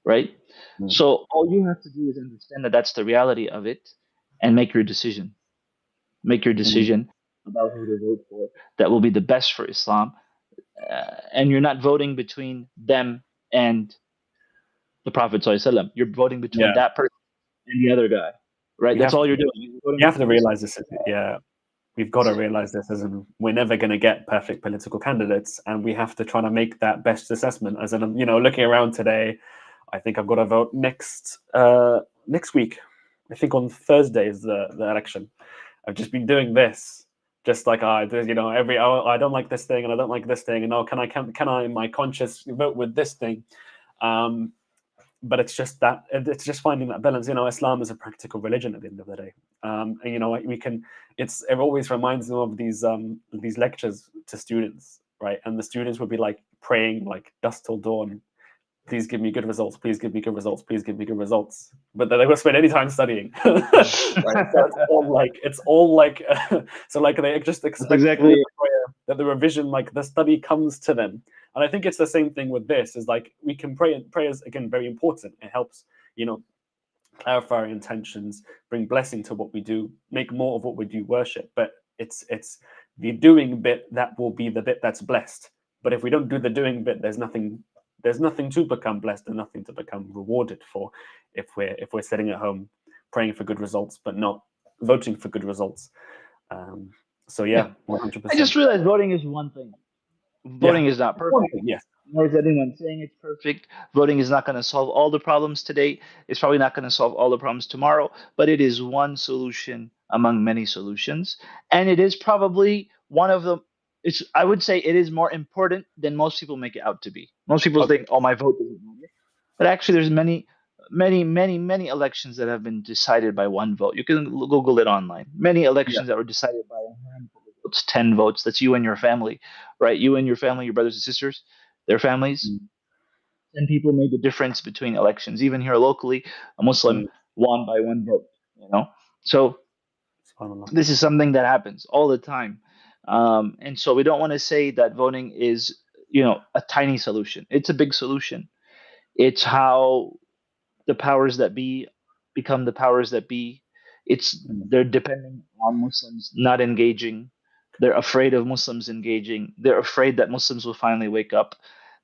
Right? Mm. So all you have to do is understand that that's the reality of it and make your decision. Make your Mm. decision about who to vote for that will be the best for Islam. And you're not voting between them and the Prophet ﷺ. You're voting between Yeah. that person and the other guy, right? We That's have all to. you're doing. You're voting You have to between realize this. Yeah. We've got to realize this as in we're never going to get perfect political candidates, and we have to try to make that best assessment. As in, looking around today, I think I've got to vote next week. I think on Thursday is the election. I've just been doing this, just like I don't like this thing and I don't like this thing, and can I in my conscience vote with this thing. But it's just finding that balance. Islam is a practical religion at the end of the day, and we can. It always reminds me of these lectures to students, right? And the students would be like praying like dusk till dawn. Please give me good results. Please give me good results. Please give me good results. But then they won't spend any time studying, right? So it's all like so like they just That's expect through exactly the prayer that the revision, like the study, comes to them. And I think it's the same thing with this. Is like we can pray. Prayer is again very important. It helps, clarify our intentions, bring blessing to what we do, make more of what we do worship. But it's the doing bit that will be the bit that's blessed. But if we don't do the doing bit, there's nothing to become blessed and nothing to become rewarded for if we're sitting at home praying for good results but not voting for good results. So Yeah. yeah, I 100%. just realized voting is one thing. Yeah, Voting is not one perfect. thing, yes. Nor is anyone saying it's perfect. Voting is not going to solve all the problems today. It's probably not going to solve all the problems tomorrow, but it is one solution among many solutions. And it is probably one of the, I would say it is more important than most people make it out to be. Most people Okay. think, oh, my vote doesn't matter. But actually, there's many. many elections that have been decided by one vote. You can Google it online. Many Yeah. elections that were decided by a handful of votes, 10 votes. That's you and your family, right? You and your family, your brothers and sisters, their families. Mm. 10 people made the difference between elections. Even here locally, a Muslim Mm. won by one vote. So Subhanallah. this is something that happens all the time, and so we don't want to say that voting is a tiny solution. It's a big solution. It's how the powers that be become the powers that be. Mm. They're depending on Muslims not engaging. They're afraid of Muslims engaging. They're afraid that Muslims will finally wake up.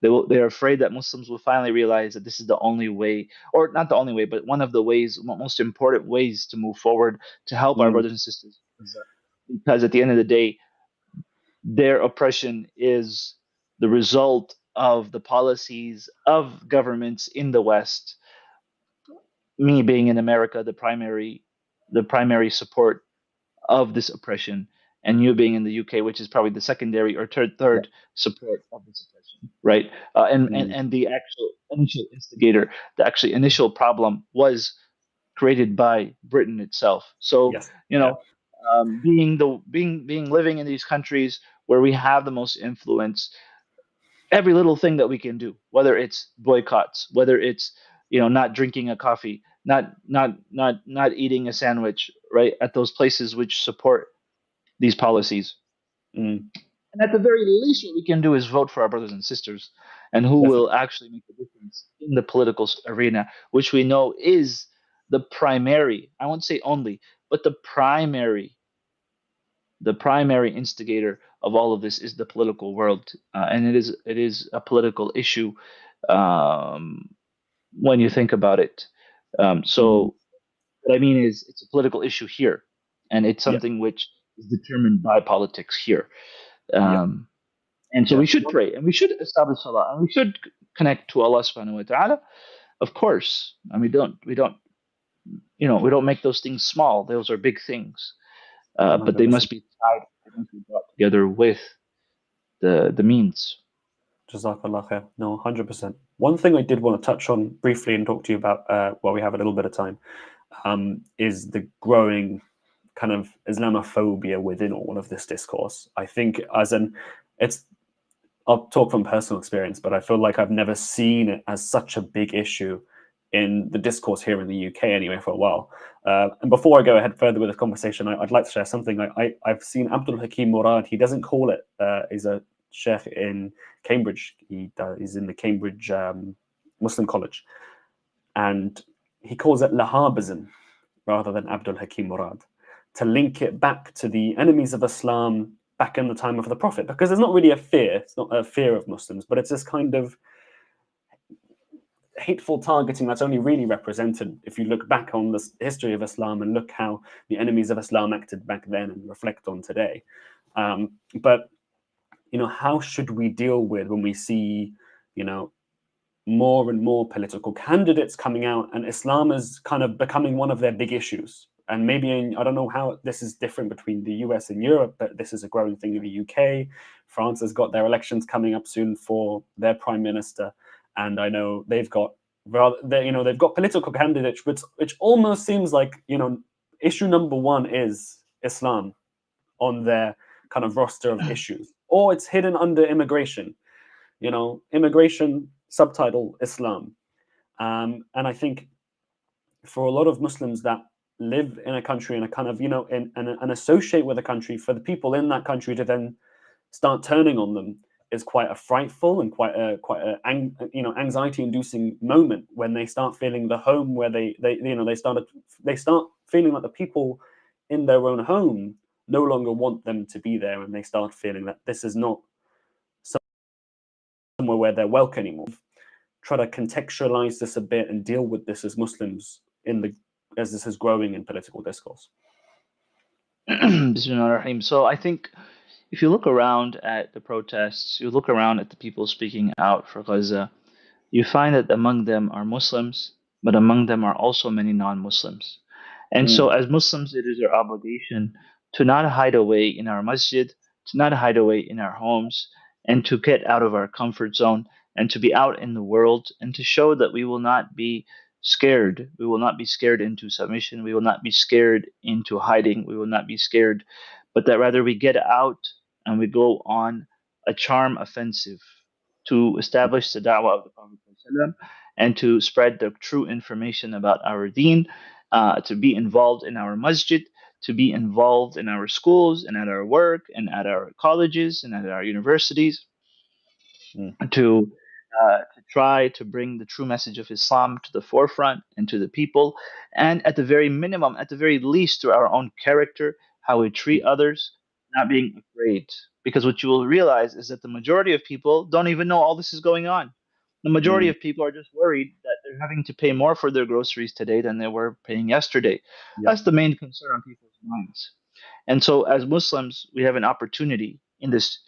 They're afraid that Muslims will finally realize that this is the only way, or not the only way, but one of the ways, most important ways to move forward to help our Mm. brothers and sisters. Because at the end of the day, their oppression is the result of the policies of governments in the West. Me being in America, the primary support of this oppression, and you being in the UK, which is probably the secondary or Yeah. third support of this oppression, right? Mm. And the actual initial instigator, the actually initial problem was created by Britain itself. So Yes. you Yeah. know, being living in these countries where we have the most influence, every little thing that we can do, whether it's boycotts, whether it's not drinking a coffee, not eating a sandwich, right, at those places which support these policies. Mm. And at the very least, what we can do is vote for our brothers and sisters, and who will Definitely. actually make a difference in the political arena, which we know is the primary, I won't say only, but the primary instigator of all of this is the political world, and it is a political issue, um, when you think about it. Mm. So what I mean is, it's a political issue here, and it's Yeah. something which is determined by politics here. Yeah. Um, and so Yeah. we should pray, and we should establish salah, and we should connect to Allah subhanahu wa ta'ala, of course. And we don't make those things small. Those are big things, but they 100%. must be tied. They must be brought together with the means. Jazakallah khair. No, 100%. One thing I did want to touch on briefly and talk to you about while we have a little bit of time is the growing kind of Islamophobia within all of this discourse. I think, it's, I'll talk from personal experience, but I feel like I've never seen it as such a big issue in the discourse here in the UK, anyway, for a while. And before I go ahead further with the conversation, I'd like to share something. I've seen Abdul Hakim Murad. He doesn't call it. He's a sheikh in Cambridge. He's in the Cambridge Muslim College, and he calls it Lahabism rather than Abdul Hakim Murad, to link it back to the enemies of Islam back in the time of the Prophet, because there's not really a fear. It's not a fear of Muslims, but it's this kind of hateful targeting that's only really represented if you look back on the history of Islam and look how the enemies of Islam acted back then and reflect on today. But how should we deal with when we see, you know, more and more political candidates coming out, and Islam is kind of becoming one of their big issues. And maybe I don't know how this is different between the US and Europe, but this is a growing thing in the UK. France has got their elections coming up soon for their prime minister, and I know they've got they've got political candidates, which almost seems like issue number one is Islam on their kind of roster of issues, or it's hidden under immigration. Immigration subtitle Islam. And I think for a lot of Muslims that live in a country and a kind of, and associate with a country, for the people in that country to then start turning on them is quite a frightful and quite a anxiety-inducing moment when they start feeling the home where they start feeling like the people in their own home no longer want them to be there, and they start feeling that this is not somewhere where they're welcome anymore. Try to contextualize this a bit and deal with this as Muslims as this is growing in political discourse. Bismillahirrahmanirrahim. So I think if you look around at the protests, you look around at the people speaking out for Gaza, you find that among them are Muslims, but among them are also many non-Muslims. And so, Mm. as Muslims, it is our obligation to not hide away in our masjid, to not hide away in our homes, and to get out of our comfort zone and to be out in the world and to show that we will not be scared. We will not be scared into submission. We will not be scared into hiding. We will not be scared, but that rather we get out and we go on a charm offensive to establish the da'wah of the Prophet ﷺ and to spread the true information about our deen, to be involved in our masjid, to be involved in our schools and at our work and at our colleges and at our universities, Mm. to try to bring the true message of Islam to the forefront and to the people, and at the very minimum, at the very least, through our own character, how we treat others, not being afraid. Because what you will realize is that the majority of people don't even know all this is going on. The majority Mm. of people are just worried that they're having to pay more for their groceries today than they were paying yesterday. Yeah. That's the main concern on people's minds. And so, as Muslims, we have an opportunity in this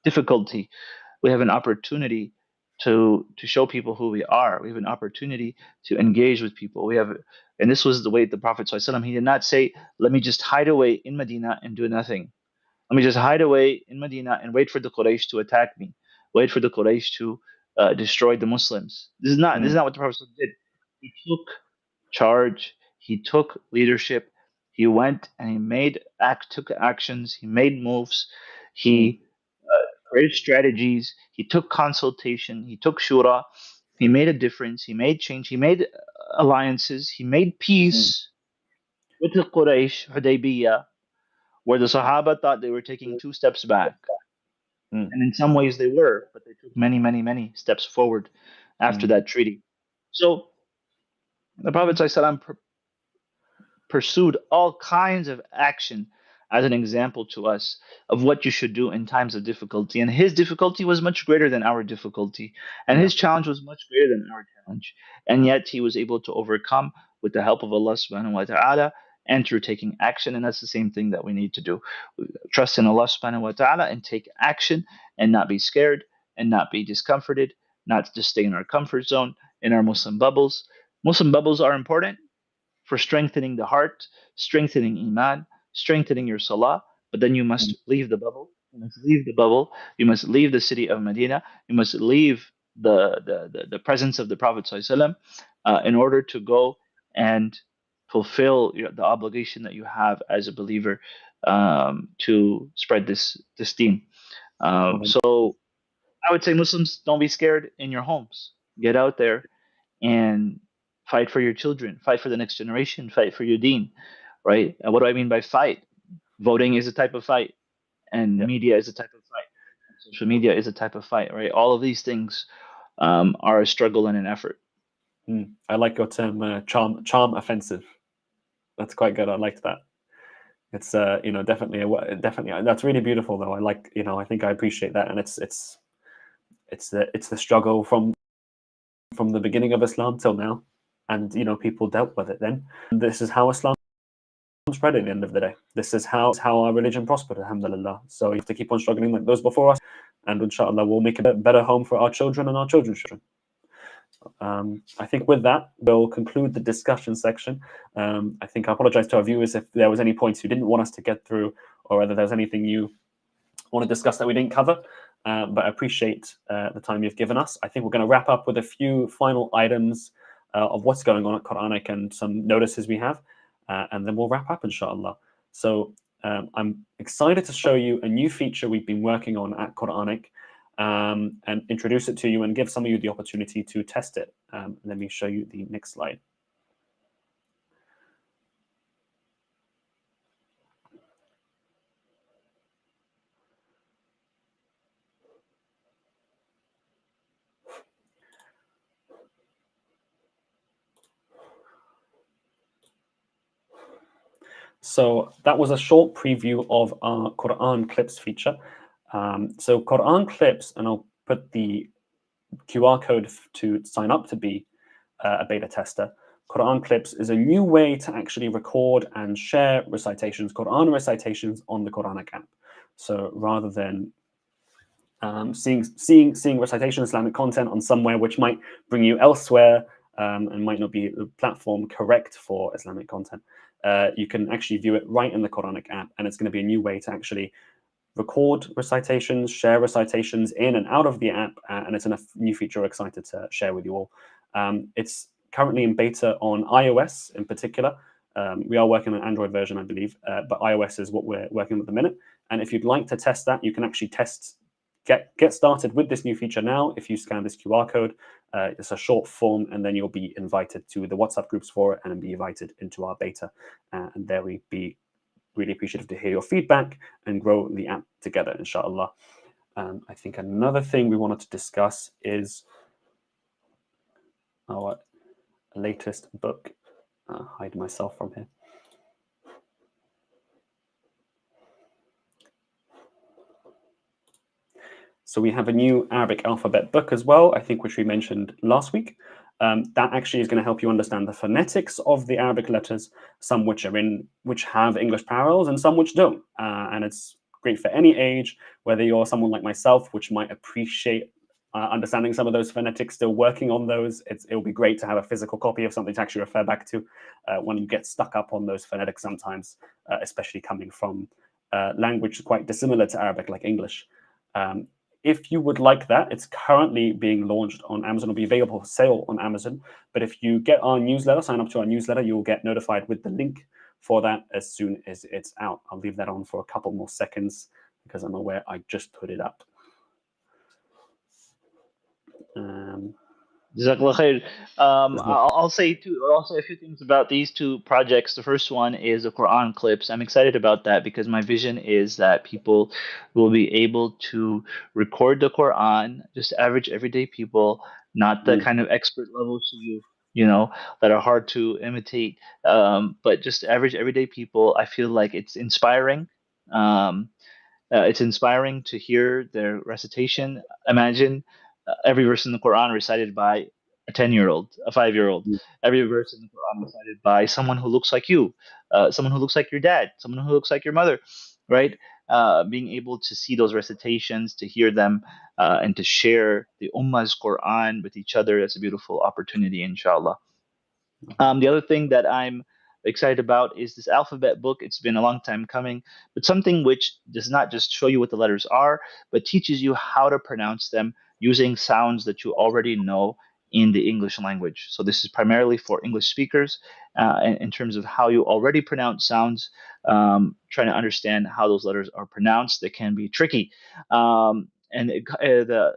difficulty. We have an opportunity to show people who we are. We have an opportunity to engage with people. And this was the way the Prophet ﷺ, he did not say, "Let me just hide away in Medina and do nothing. Let me just hide away in Medina and wait for the Quraysh to attack me. Wait for the Quraysh to destroy the Muslims." This is Mm. not what the Prophet ﷺ did. He took charge. He took leadership. He went and took actions. He made moves. Mm. He created strategies. He took consultation. He took shura. He made a difference. He made change. He made alliances. He made Mm. peace with the Quraysh, Hudaybiyah, where the Sahaba thought they were taking two steps back. Mm. And in some ways they were, but they took many, many, many steps forward after Mm. that treaty. So the Prophet ﷺ pursued all kinds of action as an example to us of what you should do in times of difficulty. And his difficulty was much greater than our difficulty, and Yeah. his challenge was much greater than our challenge. And yet he was able to overcome with the help of Allah subhanahu wa ta'ala and through taking action. And that's the same thing that we need to do. Trust in Allah subhanahu wa ta'ala and take action and not be scared and not be discomforted, not just stay in our comfort zone, in our Muslim bubbles. Muslim bubbles are important for strengthening the heart, strengthening iman, strengthening your salah. But then you Mm. must leave the bubble. You must leave the bubble. You must leave the city of Medina. You must leave the presence of the Prophet ﷺ, in order to go and fulfill the obligation that you have as a believer, to spread this deen. Amen. So I would say Muslims, don't be scared in your homes. Get out there and fight for your children, fight for the next generation, fight for your deen, right? And what do I mean by fight? Voting is a type of fight, and Yeah. media is a type of fight, and social media is a type of fight, right? All of these things are a struggle and an effort. Mm. I like your term, charm offensive. That's quite good. I liked that. It's definitely that's really beautiful though. I like, I think I appreciate that, and it's the struggle from the beginning of Islam till now, and people dealt with it then. And this is how Islam spread at the end of the day. This is how our religion prospered, alhamdulillah. So you have to keep on struggling like those before us, and inshallah we'll make a better home for our children and our children's children. I think with that, we'll conclude the discussion section. I think I apologize to our viewers if there was any points you didn't want us to get through, or whether there's anything you want to discuss that we didn't cover. But I appreciate the time you've given us. I think we're going to wrap up with a few final items of what's going on at Quranic and some notices we have, and then we'll wrap up, inshallah. So I'm excited to show you a new feature we've been working on at Quranic, and introduce it to you and give some of you the opportunity to test it. Let me show you the next slide. So that was a short preview of our Quran Clips feature. So Quran Clips, and I'll put the QR code to sign up to be a beta tester. Quran Clips is a new way to actually record and share recitations, Quran recitations on the Quranic app. So rather than seeing recitation Islamic content on somewhere which might bring you elsewhere, and might not be the platform correct for Islamic content, you can actually view it right in the Quranic app, and it's going to be a new way to actually record recitations, share recitations in and out of the app, and it's a new feature we're excited to share with you all. It's currently in beta on iOS in particular. We are working on an Android version, I believe, but iOS is what we're working with at the minute. And if you'd like to test that, you can actually get started with this new feature now. If you scan this QR code, it's a short form, and then you'll be invited to the WhatsApp groups for it and be invited into our beta. And there we'd be really appreciative to hear your feedback and grow the app together, inshallah. I think another thing we wanted to discuss is our latest book. Hide myself from here. So we have a new Arabic alphabet book as well, I think, which we mentioned last week. That actually is going to help you understand the phonetics of the Arabic letters, some which have English parallels and some which don't. And it's great for any age, whether you're someone like myself, which might appreciate understanding some of those phonetics, still working on those. It'll be great to have a physical copy of something to actually refer back to when you get stuck up on those phonetics sometimes, especially coming from language quite dissimilar to Arabic, like English. If you would like that, it's currently being launched on Amazon. It'll be available for sale on Amazon. But if you get our newsletter, sign up to our newsletter, you'll get notified with the link for that as soon as it's out. I'll leave that on for a couple more seconds because I'm aware I just put it up. Jazakallah khair. I'll say a few things about these two projects. The first one is the Quran clips. I'm excited about that because my vision is that people will be able to record the Quran, just average everyday people, not the kind of expert levels that are hard to imitate, but just average everyday people. I feel like it's inspiring. It's inspiring to hear their recitation. Imagine every verse in the Quran recited by a 10-year-old, a 5-year-old. Every verse in the Quran recited by someone who looks like you, someone who looks like your dad, someone who looks like your mother, right? Being able to see those recitations, to hear them, and to share the Ummah's Quran with each other, that's a beautiful opportunity, inshallah. The other thing that I'm excited about is this alphabet book. It's been a long time coming, but something which does not just show you what the letters are, but teaches you how to pronounce them using sounds that you already know in the English language. So this is primarily for English speakers, in terms of how you already pronounce sounds, trying to understand how those letters are pronounced. They can be tricky. And the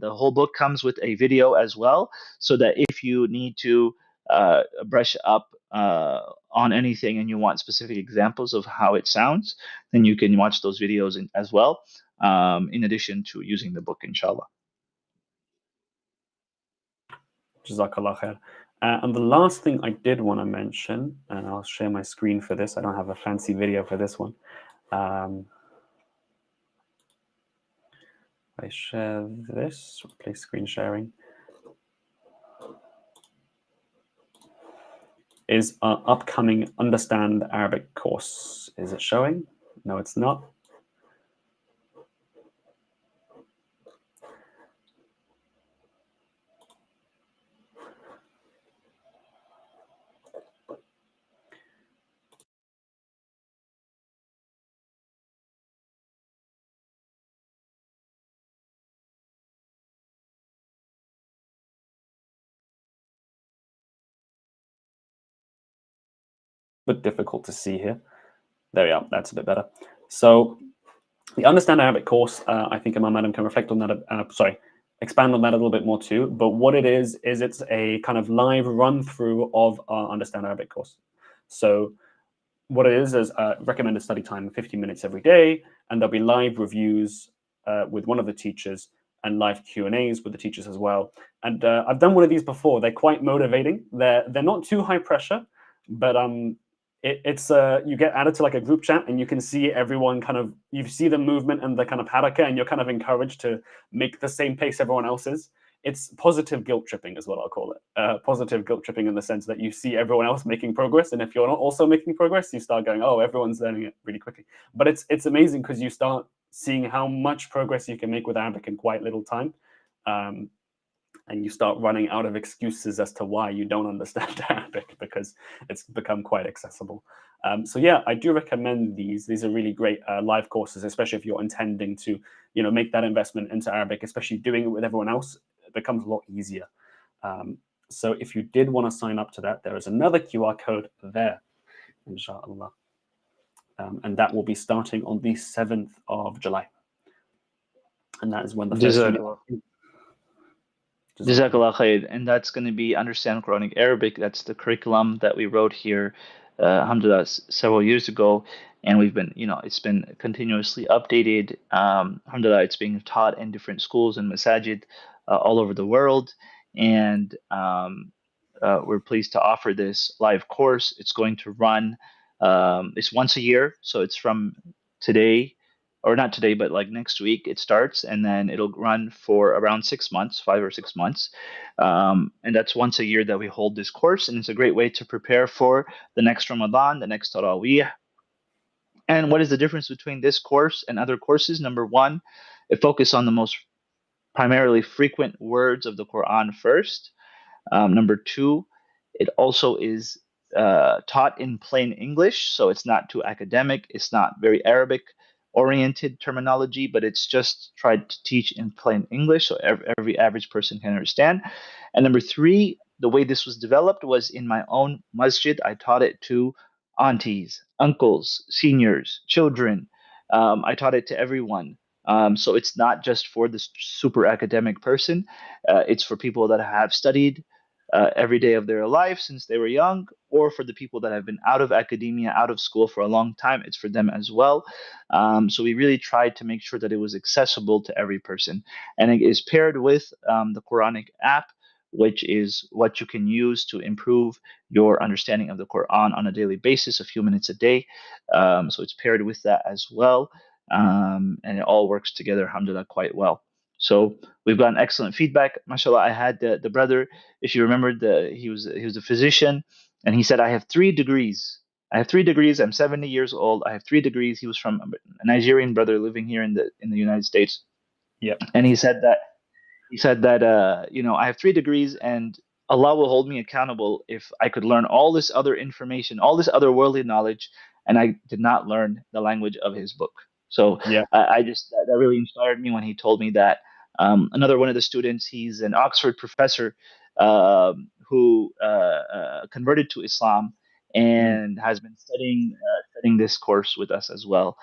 whole book comes with a video as well, so that if you need to brush up on anything and you want specific examples of how it sounds, then you can watch those videos as well, in addition to using the book, inshallah. Jazakallah khair. And the last thing I did want to mention, and I'll share my screen for this. I don't have a fancy video for this one. I share this, replace screen sharing. Is our upcoming Understand Arabic course. Is it showing? No, it's not. Bit difficult to see here. There we are. That's a bit better. So the Understand Arabic course, I think Imam Adam can reflect on that. Expand on that a little bit more too. But what it is it's a kind of live run through of our Understand Arabic course. So what it is recommended study time, 50 minutes every day, and there'll be live reviews with one of the teachers and live Q&As with the teachers as well. And I've done one of these before. They're quite motivating. They're not too high pressure, but it's you get added to like a group chat and you can see everyone you see the movement and the kind of haraka, and you're kind of encouraged to make the same pace everyone else is. It's positive guilt tripping is what I'll call it. Positive guilt tripping in the sense that you see everyone else making progress, and if you're not also making progress, you start going, oh, everyone's learning it really quickly. But it's amazing because you start seeing how much progress you can make with Arabic in quite little time. And you start running out of excuses as to why you don't understand Arabic, because it's become quite accessible. So yeah, I do recommend these. These are really great live courses, especially if you're intending to, make that investment into Arabic, especially doing it with everyone else. It becomes a lot easier. So if you did want to sign up to that, there is another QR code there, inshallah. And that will be starting on the 7th of July. And that is when the first Jazakallah. Jazakallah khair. And that's going to be Understand Quranic Arabic. That's the curriculum that we wrote here, alhamdulillah, several years ago. And we've been, it's been continuously updated. Alhamdulillah, it's being taught in different schools and masajid all over the world. And we're pleased to offer this live course. It's going to run, it's once a year. So it's from today, or not today, but like next week it starts, and then it'll run for around 6 months, 5 or 6 months. And that's once a year that we hold this course. And it's a great way to prepare for the next Ramadan, the next Taraweeh. And what is the difference between this course and other courses? Number one, it focuses on the most primarily frequent words of the Quran first. Number two, it also is taught in plain English, so it's not too academic, it's not very Arabic oriented terminology, but it's just tried to teach in plain English so every average person can understand. And number three, the way this was developed was in my own masjid. I taught it to aunties, uncles, seniors, children. I taught it to everyone. So it's not just for the super academic person. It's for people that have studied every day of their life since they were young, or for the people that have been out of academia, out of school for a long time. It's for them as well. So we really tried to make sure that it was accessible to every person. And it is paired with the Quranic app, which is what you can use to improve your understanding of the Quran on a daily basis, a few minutes a day. So it's paired with that as well. And it all works together, alhamdulillah, quite well. So we've gotten excellent feedback. MashaAllah, I had the brother, if you remember, he was a physician, and he said, I have 3 degrees. I have 3 degrees. I'm 70 years old. I have 3 degrees. He was from a Nigerian brother living here in the United States. Yep. And he said that I have 3 degrees, and Allah will hold me accountable if I could learn all this other information, all this other worldly knowledge, and I did not learn the language of His book. So Yeah. I just that really inspired me when he told me that. Another one of the students, he's an Oxford professor who converted to Islam and has been studying this course with us as well.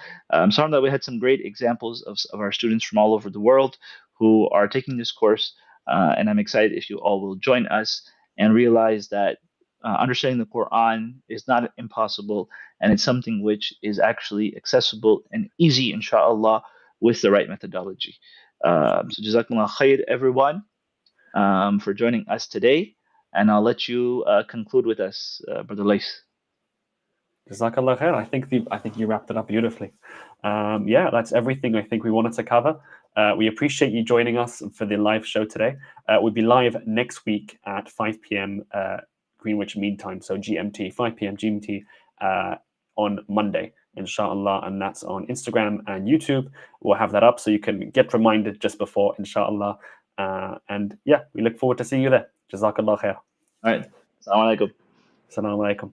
So that we had some great examples of our students from all over the world who are taking this course, and I'm excited if you all will join us and realize that understanding the Quran is not impossible, and it's something which is actually accessible and easy, inshallah, with the right methodology. So Jazakumullah khair, everyone, for joining us today, and I'll let you conclude with us, Brother Lace. Jazakallah khair. I think you wrapped it up beautifully. Yeah, that's everything I think we wanted to cover. We appreciate you joining us for the live show today. We'll be live next week at 5 p.m. Greenwich Mean Time, so GMT, 5 p.m. GMT on Monday, inshallah, and that's on Instagram and YouTube. We'll have that up so you can get reminded just before, inshallah. And yeah, we look forward to seeing you there. Jazakallah khair. All right. Assalamu alaikum. Assalamu alaikum.